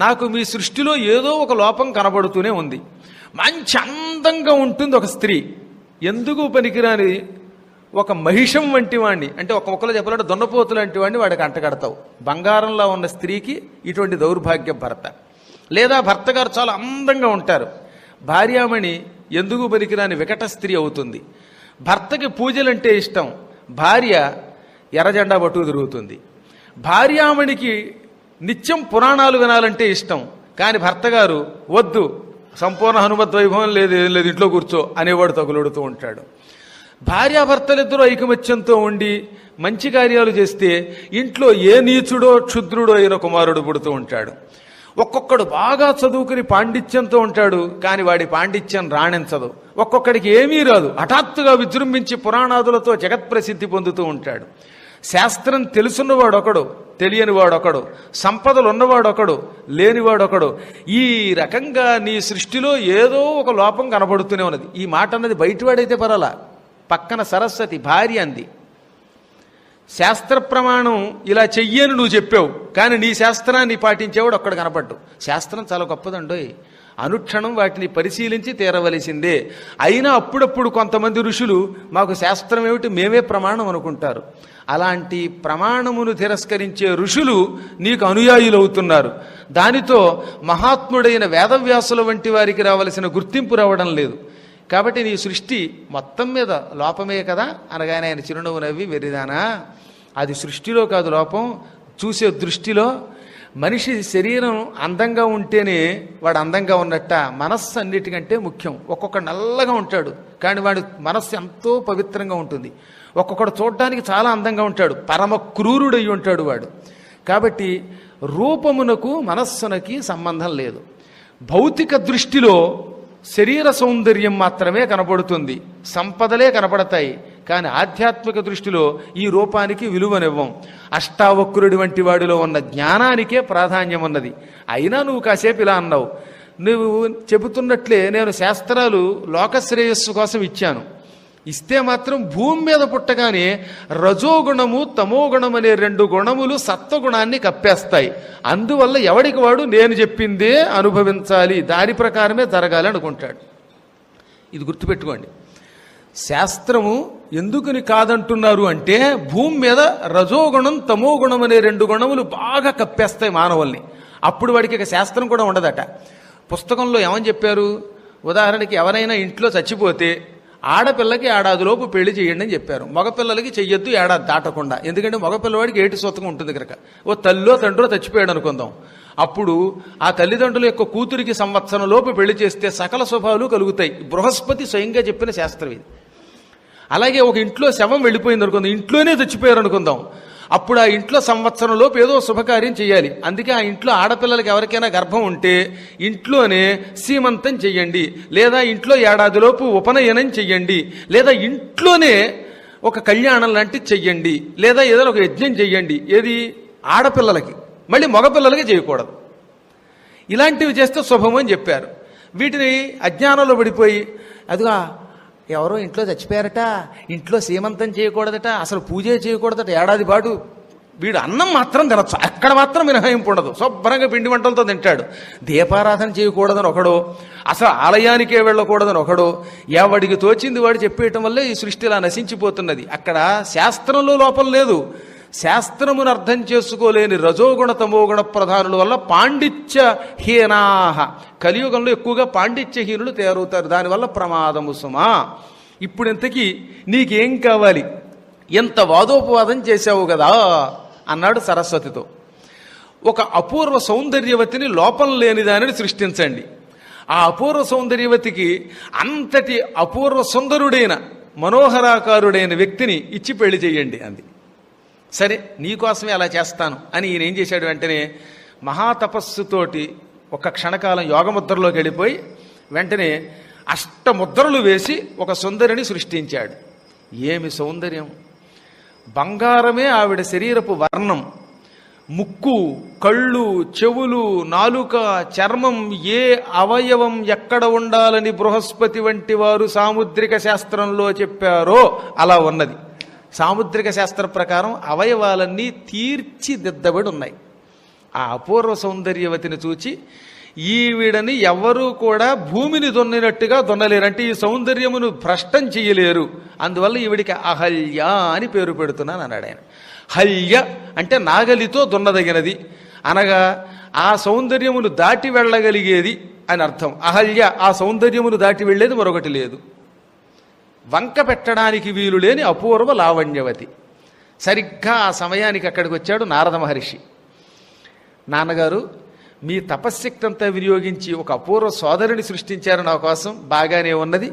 నాకు మీ సృష్టిలో ఏదో ఒక లోపం కనబడుతూనే ఉంది. మంచి అందంగా ఉంటుంది ఒక స్త్రీ, ఎందుకు పనికిరాని ఒక మహిషం వంటి వాడిని, అంటే ఒక మొక్కలో చెప్పాలంటే దొన్నపోతు లాంటి వాడిని వాడికి అంటగడతావు. బంగారంలో ఉన్న స్త్రీకి ఇటువంటి దౌర్భాగ్యం భర్త. లేదా భర్త గారు చాలా అందంగా ఉంటారు, భార్యామణి ఎందుకు పనికిరాని వికట స్త్రీ అవుతుంది. భర్తకి పూజలంటే ఇష్టం, భార్య ఎర్రజెండా పట్టుకు తిరుగుతుంది. భార్యామణికి నిత్యం పురాణాలు వినాలంటే ఇష్టం, కానీ భర్త గారు వద్దు, సంపూర్ణ హనుమత్ వైభవం లేదు, ఏం లేదు, ఇంట్లో కూర్చో అనేవాడు తగులుడుతూ ఉంటాడు. భార్యాభర్తలిద్దరూ ఐకమత్యంతో ఉండి మంచి కార్యాలు చేస్తే ఇంట్లో ఏ నీచుడో క్షుద్రుడో అయిన కుమారుడు పుడుతూ ఉంటాడు. ఒక్కొక్కడు బాగా చదువుకుని పాండిత్యంతో ఉంటాడు, కానీ వాడి పాండిత్యం రాణించదు. ఒక్కొక్కడికి ఏమీ రాదు, హఠాత్తుగా విజృంభించి పురాణాదులతో జగత్ప్రసిద్ధి పొందుతూ ఉంటాడు. శాస్త్రం తెలుసున్నవాడొకడు, తెలియనివాడొకడు, సంపదలు ఉన్నవాడొకడు, లేనివాడొకడు. ఈ రకంగా నీ సృష్టిలో ఏదో ఒక లోపం కనబడుతూనే ఉన్నది. ఈ మాట అన్నది బయటవాడైతే పర్వాలా, పక్కన సరస్వతి భార్య అంది. శాస్త్ర ప్రమాణం ఇలా చెయ్యని నువ్వు చెప్పావు, కానీ నీ శాస్త్రాన్ని పాటించేవాడు ఒక్కడు కనపడ్డు. శాస్త్రం చాలా గొప్పదండోయ్, అనుక్షణం వాటిని పరిశీలించి తీరవలసిందే. అయినా అప్పుడప్పుడు కొంతమంది ఋషులు మాకు శాస్త్రం ఏమిటి, మేమే ప్రమాణం అనుకుంటారు. అలాంటి ప్రమాణమును తిరస్కరించే ఋషులు నీకు అనుయాయులు అవుతున్నారు. దానితో మహాత్ముడైన వేదవ్యాసుల వంటి వారికి రావలసిన గుర్తింపు రావడం లేదు. కాబట్టి నీ సృష్టి మొత్తం మీద లోపమే కదా అనగానే ఆయన చిరునవ్వు నవ్వి, వెర్రిదానా, అది సృష్టిలో కాదు లోపం, చూసే దృష్టిలో. మనిషి శరీరం అందంగా ఉంటేనే వాడు అందంగా ఉన్నట్ట. మనస్సు అన్నిటికంటే ముఖ్యం. ఒక్కొక్కడు నల్లగా ఉంటాడు, కానీ వాడి మనస్సు ఎంతో పవిత్రంగా ఉంటుంది. ఒక్కొక్కడు చూడడానికి చాలా అందంగా ఉంటాడు, పరమ క్రూరుడై ఉంటాడు వాడు. కాబట్టి రూపమునకు మనస్సునకి సంబంధం లేదు. భౌతిక దృష్టిలో శరీర సౌందర్యం మాత్రమే కనపడుతుంది, సంపదలే కనపడతాయి. కానీ ఆధ్యాత్మిక దృష్టిలో ఈ రూపానికి విలువనివ్వం. అష్టావక్రుడి వంటి వాడిలో ఉన్న జ్ఞానానికే ప్రాధాన్యం ఉన్నది. అయినా నువ్వు కాసేపు ఇలా అన్నావు. నువ్వు చెబుతున్నట్లే నేను శాస్త్రాలు లోకశ్రేయస్సు కోసం ఇచ్చాను. ఇస్తే మాత్రం భూమి మీద పుట్టగానే రజోగుణము తమోగుణం అనే 2 గుణములు సత్వగుణాన్ని కప్పేస్తాయి. అందువల్ల ఎవడికి వాడు నేను చెప్పిందే అనుభవించాలి, దాని ప్రకారమే జరగాలి అనుకుంటాడు. ఇది గుర్తుపెట్టుకోండి. శాస్త్రము ఎందుకని కాదంటున్నారు అంటే, భూమి మీద రజోగుణం తమోగుణం అనే 2 గుణములు బాగా కప్పేస్తాయి మానవుల్ని. అప్పుడు వాడికి ఇక శాస్త్రం కూడా ఉండదట. పుస్తకంలో ఏమని చెప్పారు, ఉదాహరణకి ఎవరైనా ఇంట్లో చచ్చిపోతే ఆడపిల్లకి ఏడాదిలోపు పెళ్లి చేయండి అని చెప్పారు. మగపిల్లలకి చెయ్యొద్దు ఏడాది దాటకుండా, ఎందుకంటే మగపిల్లవాడికి ఏటి సొత్తకం ఉంటుంది కనుక. ఓ తల్లో తండ్రో చచ్చిపోయాడు అనుకుందాం, అప్పుడు ఆ తల్లిదండ్రుల యొక్క కూతురికి సంవత్సరం లోపు పెళ్లి చేస్తే సకల శుభాలు కలుగుతాయి. బృహస్పతి స్వయంగా చెప్పిన శాస్త్రం ఇది. అలాగే ఒక ఇంట్లో శవం వెళ్ళిపోయింది అనుకుందాం, ఇంట్లోనే చచ్చిపోయారు అనుకుందాం, అప్పుడు ఆ ఇంట్లో సంవత్సరం లోపు ఏదో శుభకార్యం చేయాలి. అందుకే ఆ ఇంట్లో ఆడపిల్లలకి ఎవరికైనా గర్భం ఉంటే ఇంట్లోనే సీమంతం చెయ్యండి, లేదా ఇంట్లో ఏడాదిలోపు ఉపనయనం చెయ్యండి, లేదా ఇంట్లోనే ఒక కళ్యాణం లాంటిది చెయ్యండి, లేదా ఏదైనా ఒక యజ్ఞం చెయ్యండి. ఏది ఆడపిల్లలకి, మళ్ళీ మగపిల్లలకి చేయకూడదు. ఇలాంటివి చేస్తే శుభం అని చెప్పారు. వీటిని అజ్ఞానంలో పడిపోయి అదిగా ఎవరో ఇంట్లో చచ్చిపోయారట, ఇంట్లో సీమంతం చేయకూడదట, అసలు పూజే చేయకూడదట, ఏడాది పాటు వీడు అన్నం మాత్రం తినచ్చు, అక్కడ మాత్రం మినహాయింపు ఉండదు, శుభ్రంగా పిండి వంటలతో తింటాడు. దీపారాధన చేయకూడదని ఒకడు, అసలు ఆలయానికే వెళ్ళకూడదని ఒకడు, ఎవడికి తోచింది వాడు చెప్పేయటం వల్లే ఈ సృష్టి ఇలా నశించిపోతున్నది. అక్కడ శాస్త్రంలో లోపం లేదు, శాస్త్రమును అర్థం చేసుకోలేని రజోగుణ తమోగుణ ప్రధానుల వల్ల పాండిత్యహీనాహ, కలియుగంలో ఎక్కువగా పాండిత్యహీనులు తయారవుతారు, దానివల్ల ప్రమాదము సుమా. ఇప్పుడు ఇంతకీ నీకేం కావాలి, ఎంత వాదోపవాదం చేశావు కదా అన్నాడు సరస్వతితో. ఒక అపూర్వ సౌందర్యవతిని, లోపం లేని దానిని సృష్టించండి. ఆ అపూర్వ సౌందర్యవతికి అంతటి అపూర్వ సుందరుడైన మనోహరాకారుడైన వ్యక్తిని ఇచ్చి పెళ్లి చేయండి అంది. సరే నీకోసమే అలా చేస్తాను అని ఈయన ఏం చేశాడు, వెంటనే మహాతపస్సుతోటి ఒక క్షణకాలం యోగముద్రలోకి వెళ్ళిపోయి వెంటనే అష్టముద్రలు వేసి ఒక సుందరిని సృష్టించాడు. ఏమి సౌందర్యం! బంగారమే ఆవిడ శరీరపు వర్ణం. ముక్కు, కళ్ళు, చెవులు, నాలుక, చర్మం, ఏ అవయవం ఎక్కడ ఉండాలని బృహస్పతి వంటి వారు సాముద్రిక శాస్త్రంలో చెప్పారో అలా ఉన్నది. సాముద్రిక శాస్త్ర ప్రకారం అవయవాలన్నీ తీర్చిదిద్దబడి ఉన్నాయి. ఆ అపూర్వ సౌందర్యవతిని చూచి ఈవిడని ఎవ్వరూ కూడా భూమిని దున్నినట్టుగా దున్నలేరు, అంటే ఈ సౌందర్యమును భ్రష్టం చెయ్యలేరు, అందువల్ల ఈవిడికి అహల్య అని పేరు పెడుతున్నాను అన్నాడు ఆయన. హల్య అంటే నాగలితో దున్నదగినది అనగా ఆ సౌందర్యమును దాటి వెళ్ళగలిగేది అని అర్థం. అహల్య ఆ సౌందర్యమును దాటి వెళ్ళేది మరొకటి లేదు. వంక పెట్టడానికి వీలు లేని అపూర్వ లావణ్యవతి. సరిగ్గా ఆ సమయానికి అక్కడికి వచ్చాడు నారద మహర్షి. నాన్నగారు, మీ తపశ్శక్తి అంతా వినియోగించి ఒక అపూర్వ సోదరుని సృష్టించారు నా కోసం, బాగానే ఉన్నది.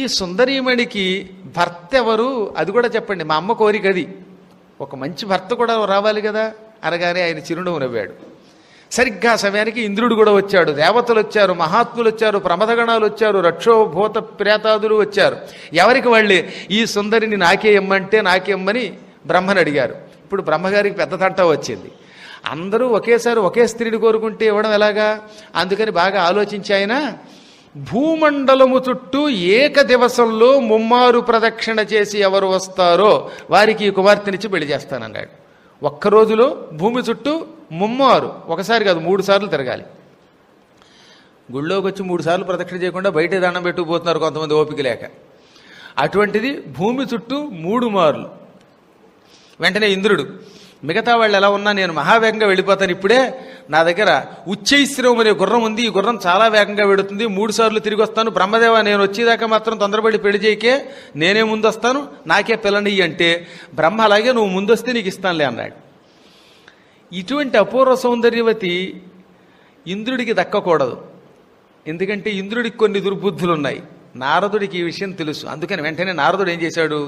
ఈ సుందరీమణికి భర్త ఎవరు అది కూడా చెప్పండి, మా అమ్మ కోరిక అది. ఒక మంచి భర్త కూడా రావాలి కదా అనగానే ఆయన చిరునవ్వు నవ్వాడు. సరిగ్గా సమయానికి ఇంద్రుడు కూడా వచ్చాడు, దేవతలు వచ్చారు, మహాత్ములు వచ్చారు, ప్రమదగణాలు వచ్చారు, రక్షోభూత ప్రేతాదులు వచ్చారు. ఎవరికి వాళ్ళే ఈ సుందరిని నాకే ఇమ్మంటే నాకే ఇమ్మని బ్రహ్మని అడిగారు. ఇప్పుడు బ్రహ్మగారికి పెద్ద తంట వచ్చింది. అందరూ ఒకేసారి ఒకే స్త్రీని కోరుకుంటే ఇవ్వడం ఎలాగా, అందుకని బాగా ఆలోచించి ఆయన భూమండలము చుట్టూ ఏక దివసంలో ముమ్మారు ప్రదక్షిణ చేసి ఎవరు వస్తారో వారికి ఈ కుమార్తెనిచ్చి పెళ్లి చేస్తానన్నాడు. ఒక్క రోజులో భూమి చుట్టూ ముమ్మారు, ఒకసారి కాదు 3 సార్లు తిరగాలి. గుళ్ళోకి వచ్చి 3 సార్లు ప్రదక్షిణ చేయకుండా బయట దండం పెట్టుకుపోతున్నారు కొంతమంది ఓపిక లేక. అటువంటిది భూమి చుట్టూ 3 మార్లు. వెంటనే ఇంద్రుడు, మిగతా వాళ్ళు ఎలా ఉన్నా నేను మహావేగంగా వెళ్ళిపోతాను, ఇప్పుడే నా దగ్గర ఉచ్చైశ్రవం అనే గుర్రం ఉంది, ఈ గుర్రం చాలా వేగంగా వెడుతుంది, 3 సార్లు తిరిగి వస్తాను, బ్రహ్మదేవ నేను వచ్చేదాకా మాత్రం తొందరపడి పెళ్లి చేయకే, నేనే ముందు వస్తాను, నాకే పిల్లని అంటే బ్రహ్మ అలాగే నువ్వు ముందొస్తే నీకు ఇస్తానులే అన్నాడు. ఇటువంటి అపూర్వ సౌందర్యవతి ఇంద్రుడికి దక్కకూడదు, ఎందుకంటే ఇంద్రుడికి కొన్ని దుర్బుద్ధులు ఉన్నాయి. నారదుడికి ఈ విషయం తెలుసు. అందుకని వెంటనే నారదుడు ఏం చేశాడు,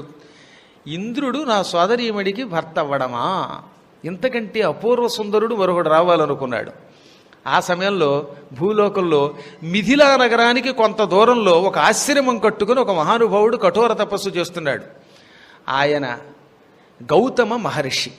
ఇంద్రుడు నా సోదరీమణికి భర్త అవ్వడమా, ఇంతకంటే అపూర్వ సుందరుడు మరొకడు రావాలనుకున్నాడు. ఆ సమయంలో భూలోకంలో మిథిలా నగరానికి కొంత దూరంలో ఒక ఆశ్రమం కట్టుకుని ఒక మహానుభావుడు కఠోర తపస్సు చేస్తున్నాడు. ఆయన గౌతమ మహర్షి.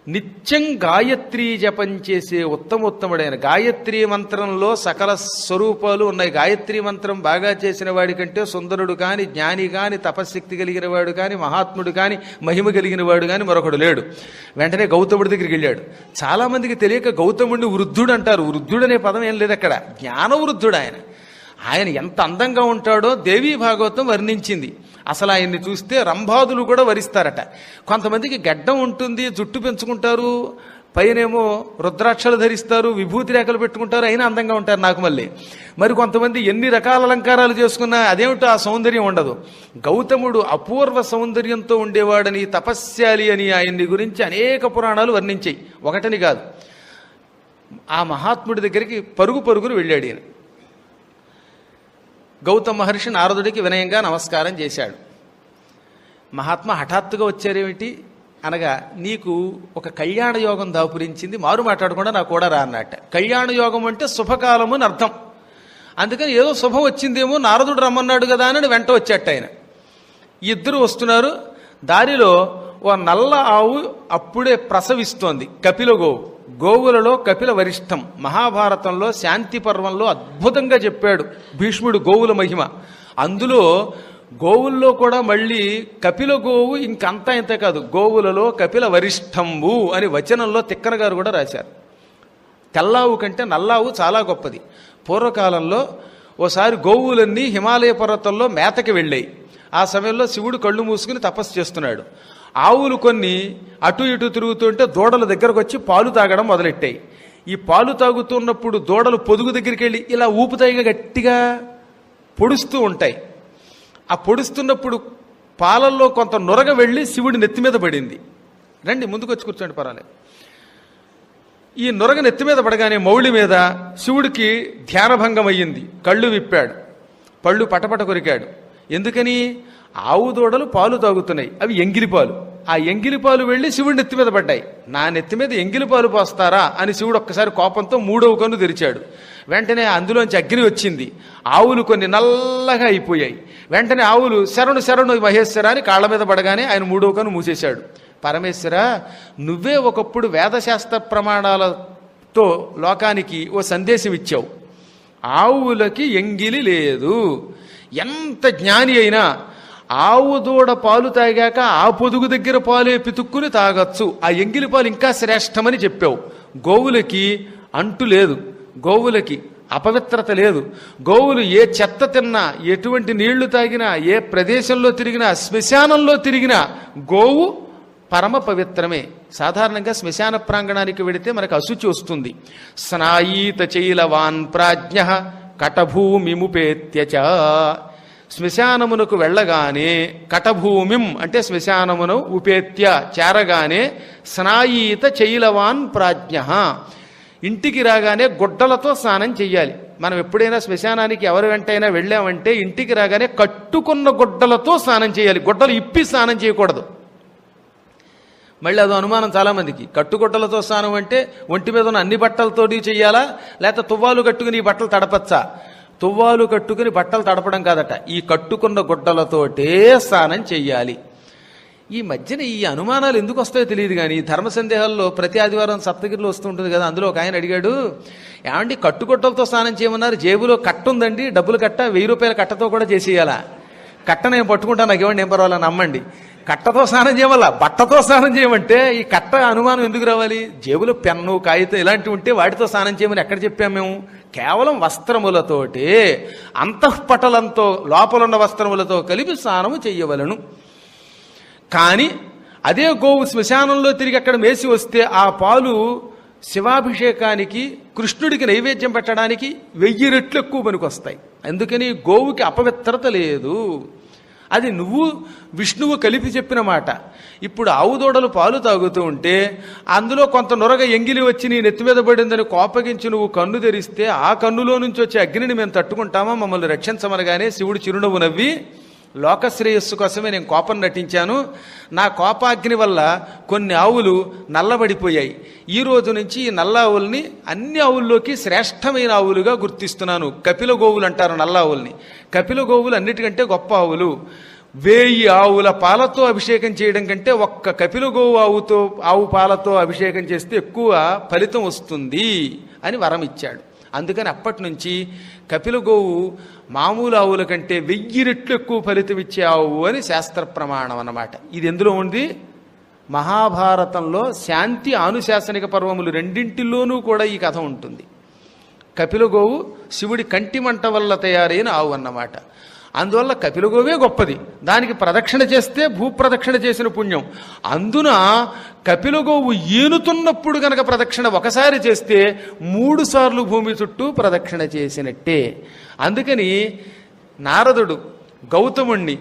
నిత్యం గాయత్రీ జపం చేసే ఉత్తమోత్తముడైన, గాయత్రీ మంత్రంలో సకల స్వరూపాలు ఉన్నాయి. గాయత్రీ మంత్రం బాగా చేసిన వాడి కంటే సుందరుడు కాని, జ్ఞాని కాని, తపశ్శక్తి కలిగిన వాడు కాని, మహాత్ముడు కాని, మహిమ కలిగిన వాడు కాని మరొకడు లేడు. వెంటనే గౌతముడి దగ్గరికి వెళ్ళాడు. చాలామందికి తెలియక గౌతముడిని వృద్ధుడు అంటారు. వృద్ధుడు అనే పదం ఏం లేదు అక్కడ, జ్ఞానవృద్ధుడు ఆయన. ఆయన ఎంత అందంగా ఉంటాడో దేవీ భాగవతం వర్ణించింది. అసలు ఆయన్ని చూస్తే రంభాదులు కూడా వరిస్తారట. కొంతమందికి గడ్డం ఉంటుంది, జుట్టు పెంచుకుంటారు, పైనేమో రుద్రాక్షలు ధరిస్తారు, విభూతి రేఖలు పెట్టుకుంటారు, అయినా అందంగా ఉంటారు నాకు మళ్ళీ. మరి కొంతమంది ఎన్ని రకాల అలంకారాలు చేసుకున్నా అదేమిటో ఆ సౌందర్యం ఉండదు. గౌతముడు అపూర్వ సౌందర్యంతో ఉండేవాడని, తపస్యాలి అని ఆయన్ని గురించి అనేక పురాణాలు వర్ణించాయి, ఒకటని కాదు. ఆ మహాత్ముడి దగ్గరికి పరుగు పరుగును వెళ్ళాడు ఈయన. గౌతమ మహర్షి నారదుడికి వినయంగా నమస్కారం చేశాడు. మహాత్మా హఠాత్తుగా వచ్చారేమిటి అనగా, నీకు ఒక కళ్యాణ యోగం దాపురించింది, మారు మాట్లాడకుండా నాకు కూడా రా అన్నట్ట. కళ్యాణ యోగం అంటే శుభకాలము అని అర్థం. అందుకని ఏదో శుభం వచ్చిందేమో, నారదుడు రమ్మన్నాడు కదా అని వెంట వచ్చేట ఆయన. ఇద్దరు వస్తున్నారు. దారిలో ఓ నల్ల ఆవు అప్పుడే ప్రసవిస్తోంది, కపిల గోవు. గోవులలో కపిల వరిష్టం. మహాభారతంలో శాంతి పర్వంలో అద్భుతంగా చెప్పాడు భీష్ముడు గోవుల మహిమ. అందులో గోవుల్లో కూడా మళ్ళీ కపిల గోవు ఇంకంతా ఇంత కాదు, గోవులలో కపిల వరిష్టంబు అని వచనంలో తిక్కన గారు కూడా రాశారు. తెల్లావు కంటే నల్లావు చాలా గొప్పది. పూర్వకాలంలో ఓసారి గోవులన్నీ హిమాలయ పర్వతంలో మేతకి వెళ్ళాయి. ఆ సమయంలో శివుడు కళ్ళు మూసుకుని తపస్సు చేస్తున్నాడు. ఆవులు కొన్ని అటు ఇటు తిరుగుతుంటే దూడల దగ్గరకు వచ్చి పాలు తాగడం మొదలెట్టాయి. ఈ పాలు తాగుతున్నప్పుడు దూడలు పొదుగు దగ్గరికి వెళ్ళి ఇలా ఊపుతాయిగా, గట్టిగా పొడుస్తూ ఉంటాయి. ఆ పొడుస్తున్నప్పుడు పాలల్లో కొంత నొరగ వెళ్ళి శివుడి నెత్తి మీద పడింది. రండి ముందుకు వచ్చి కూర్చోండి, పర్వాలేదు. ఈ నొరగ నెత్తి మీద పడగానే మౌళి మీద శివుడికి ధ్యానభంగం అయ్యింది. కళ్ళు విప్పాడు, పళ్ళు పటపట కొరికాడు. ఎందుకని? ఆవు దూడలు పాలు తాగుతున్నాయి, అవి ఎంగిలి పాలు. ఆ ఎంగిలి పాలు వెళ్ళి శివుడి నెత్తి మీద పడ్డాయి. నా నెత్తి మీద ఎంగిలి పాలు పోస్తారా అని శివుడు ఒక్కసారి కోపంతో 3వ కన్ను తెరిచాడు. వెంటనే అందులోంచి అగ్ని వచ్చింది. ఆవులు కొన్ని నల్లగా అయిపోయాయి. వెంటనే ఆవులు శరణు శరణు మహేశ్వర అని కాళ్ళ మీద పడగానే ఆయన 3వ కన్ను మూసేశాడు. పరమేశ్వర, నువ్వే ఒకప్పుడు వేదశాస్త్ర ప్రమాణాలతో లోకానికి ఓ సందేశం ఇచ్చావు. ఆవులకి ఎంగిలి లేదు. ఎంత జ్ఞాని అయినా ఆవు దూడ పాలు తాగాక ఆ పొదుగు దగ్గర పాలే పితుక్కుని తాగొచ్చు, ఆ ఎంగిలి పాలు ఇంకా శ్రేష్టమని చెప్పావు. గోవులకి అంటు లేదు, గోవులకి అపవిత్రత లేదు. గోవులు ఏ చెత్త తిన్నా, ఎటువంటి నీళ్లు తాగినా, ఏ ప్రదేశంలో తిరిగినా, శ్మశానంలో తిరిగినా గోవు పరమ పవిత్రమే. సాధారణంగా శ్మశాన ప్రాంగణానికి వెడితే మనకు అశుచి వస్తుంది. స్నాయీత చైలవాన్ ప్రాజ్ఞ కటభూమిముపేత్యచ. శ్మశానమునకు వెళ్ళగానే కటభూమిం అంటే శ్మశానమును ఉపేత్య చేరగానే స్నాయీత చైలవాన్ ప్రాజ్ఞ, ఇంటికి రాగానే గుడ్డలతో స్నానం చెయ్యాలి. మనం ఎప్పుడైనా శ్మశానానికి ఎవరి వెంటైనా వెళ్ళామంటే ఇంటికి రాగానే కట్టుకున్న గుడ్డలతో స్నానం చేయాలి, గుడ్డలు ఇప్పి స్నానం చేయకూడదు. మళ్ళీ అదో అనుమానం చాలామందికి, కట్టుగుడ్డలతో స్నానం అంటే ఒంటి మీద ఉన్న అన్ని బట్టలతోటి చెయ్యాలా, లేకపోతే తువ్వాలు కట్టుకుని ఈ బట్టలు తడపచ్చా? తువ్వాలు కట్టుకుని బట్టలు తడపడం కాదట, ఈ కట్టుకున్న గుడ్డలతోటే స్నానం చెయ్యాలి. ఈ మధ్యన ఈ అనుమానాలు ఎందుకు వస్తాయో తెలియదు కానీ ధర్మ సందేహాల్లో ప్రతి ఆదివారం సప్తగిరిలో వస్తుంటుంది కదా, అందులో ఒక ఆయన అడిగాడు, ఏమండి కట్టుగుడ్డలతో స్నానం చేయమన్నారు, జేబులో కట్ట ఉందండి, డబ్బులు కట్ట, 1000 రూపాయల కట్టతో కూడా చేసేయాలా? కట్ట నేను పట్టుకుంటాను, నాకు ఇవ్వండి, ఏం పర్వాలా, నమ్మండి. కట్టతో స్నానం చేయమల్లా, బట్టతో స్నానం చేయమంటే ఈ కట్ట అనుమానం ఎందుకు రావాలి? జేబులో పెన్ను, కాగితం ఇలాంటివి ఉంటే వాటితో స్నానం చేయమని ఎక్కడ చెప్పాము మేము? కేవలం వస్త్రములతోటే, అంతఃపటలంతో లోపలున్న వస్త్రములతో కలిపి స్నానము చెయ్యవలను. కానీ అదే గోవు శ్మశానంలో తిరిగి అక్కడ మేసి వస్తే ఆ పాలు శివాభిషేకానికి, కృష్ణుడికి నైవేద్యం పెట్టడానికి 1000 రెట్లు ఎక్కువ పనికొస్తాయి. అందుకని గోవుకి అపవిత్రత లేదు. అది నువ్వు విష్ణువు కలిపి చెప్పిన మాట. ఇప్పుడు ఆవు దూడలు పాలు తాగుతూ ఉంటే అందులో కొంత నొరగ ఎంగిలి వచ్చి నీ నెత్తి మీద పడిందని కోపగించి నువ్వు కన్ను తెరిస్తే ఆ కన్నులో నుంచి వచ్చే అగ్నిని మేము తట్టుకుంటామా? మమ్మల్ని రక్షించమనగానే శివుడు చిరునవ్వు నవ్వి, లోకశ్రేయస్సు కోసమే నేను కోపం నటించాను, నా కోపాగ్ని వల్ల కొన్ని ఆవులు నల్లబడిపోయాయి. ఈ రోజు నుంచి ఈ నల్ల ఆవుల్ని అన్ని ఆవుల్లోకి శ్రేష్టమైన ఆవులుగా గుర్తిస్తున్నాను. కపిల గోవులు అంటారు నల్ల ఆవుల్ని. కపిల గోవులు అన్నిటికంటే గొప్ప ఆవులు. 1000 ఆవుల పాలతో అభిషేకం చేయడం కంటే ఒక్క కపిల గోవు ఆవు పాలతో అభిషేకం చేస్తే ఎక్కువ ఫలితం వస్తుంది అని వరం ఇచ్చాడు. అందుకని అప్పటి నుంచి కపిల గోవు మామూలు ఆవుల కంటే 1000 రెట్లు ఎక్కువ ఫలితం ఇచ్చే ఆవు అని శాస్త్ర ప్రమాణం అన్నమాట. ఇది ఎందులో ఉంది? మహాభారతంలో శాంతి ఆనుశాసనిక పర్వములు రెండింటిలోనూ కూడా ఈ కథ ఉంటుంది. కపిల గోవు శివుడి కంటి మంట వల్ల తయారైన ఆవు అన్నమాట. అందువల్ల కపిల గోవే గొప్పది. దానికి ప్రదక్షిణ చేస్తే భూప్రదక్షిణ చేసిన పుణ్యం. అందున కపిల గోవు ఈనుతున్నప్పుడు గనక ప్రదక్షిణ ఒకసారి చేస్తే 3 సార్లు భూమి చుట్టూ ప్రదక్షిణ చేసినట్టే. అందుకని నారదుడు గౌతముణ్ణి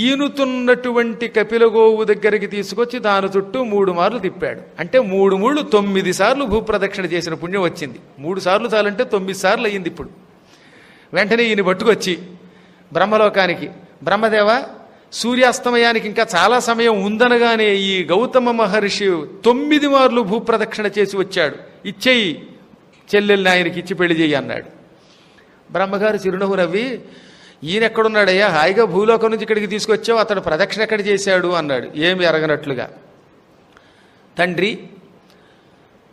ఈనుతున్నటువంటి కపిల గోవు దగ్గరికి తీసుకొచ్చి దాని చుట్టూ 3 మార్లు తిప్పాడు. అంటే 3 మూళ్ళు 9 సార్లు భూప్రదక్షిణ చేసిన పుణ్యం వచ్చింది. 3 సార్లు చాలంటే 9 సార్లు అయ్యింది. ఇప్పుడు వెంటనే ఈయన పట్టుకొచ్చి బ్రహ్మలోకానికి, బ్రహ్మదేవ సూర్యాస్తమయానికి ఇంకా చాలా సమయం ఉందనగానే ఈ గౌతమ మహర్షి 9 మార్లు భూప్రదక్షిణ చేసి వచ్చాడు, ఇచ్చేయి చెల్లెల్ని ఆయనకి ఇచ్చి పెళ్లి చేయి అన్నాడు. బ్రహ్మగారు చిరునవ్వు నవ్వి, ఈయన ఎక్కడున్నాడయ్యా, హాయిగా భూలోకం నుంచి ఇక్కడికి తీసుకొచ్చావు, అతడు ప్రదక్షిణ ఎక్కడ చేశాడు అన్నాడు ఏమి ఎరగనట్లుగా. తండ్రి,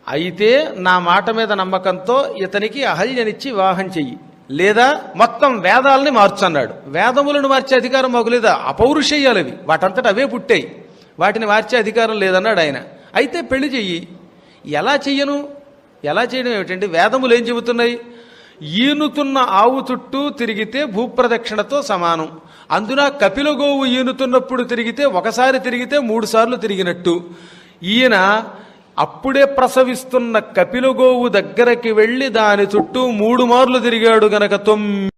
అయితే నా మాట మీద నమ్మకంతో ఇతనికి అహల్యనిచ్చి వివాహం చెయ్యి, లేదా మొత్తం వేదాలని మార్చన్నాడు. వేదములను మార్చే అధికారం మాకు లేదా, అపౌరుషేయాలు అవి, వాటంతట అవే పుట్టాయి, వాటిని మార్చే అధికారం లేదన్నాడు ఆయన. అయితే పెళ్లి చెయ్యి. ఎలా చెయ్యను? ఎలా చేయడం ఏమిటండి? వేదములు ఏం చెబుతున్నాయి? ఈనుతున్న ఆవు చుట్టూ తిరిగితే భూప్రదక్షిణతో సమానం. అందున కపిల గోవు ఈనుతున్నప్పుడు తిరిగితే, ఒకసారి తిరిగితే 3 సార్లు తిరిగినట్టు. ఈయన అప్పుడే ప్రసవిస్తున్న కపిల గోవు దగ్గరకి వెళ్ళి దాని చుట్టూ 3 మార్లు తిరిగాడు గనక 9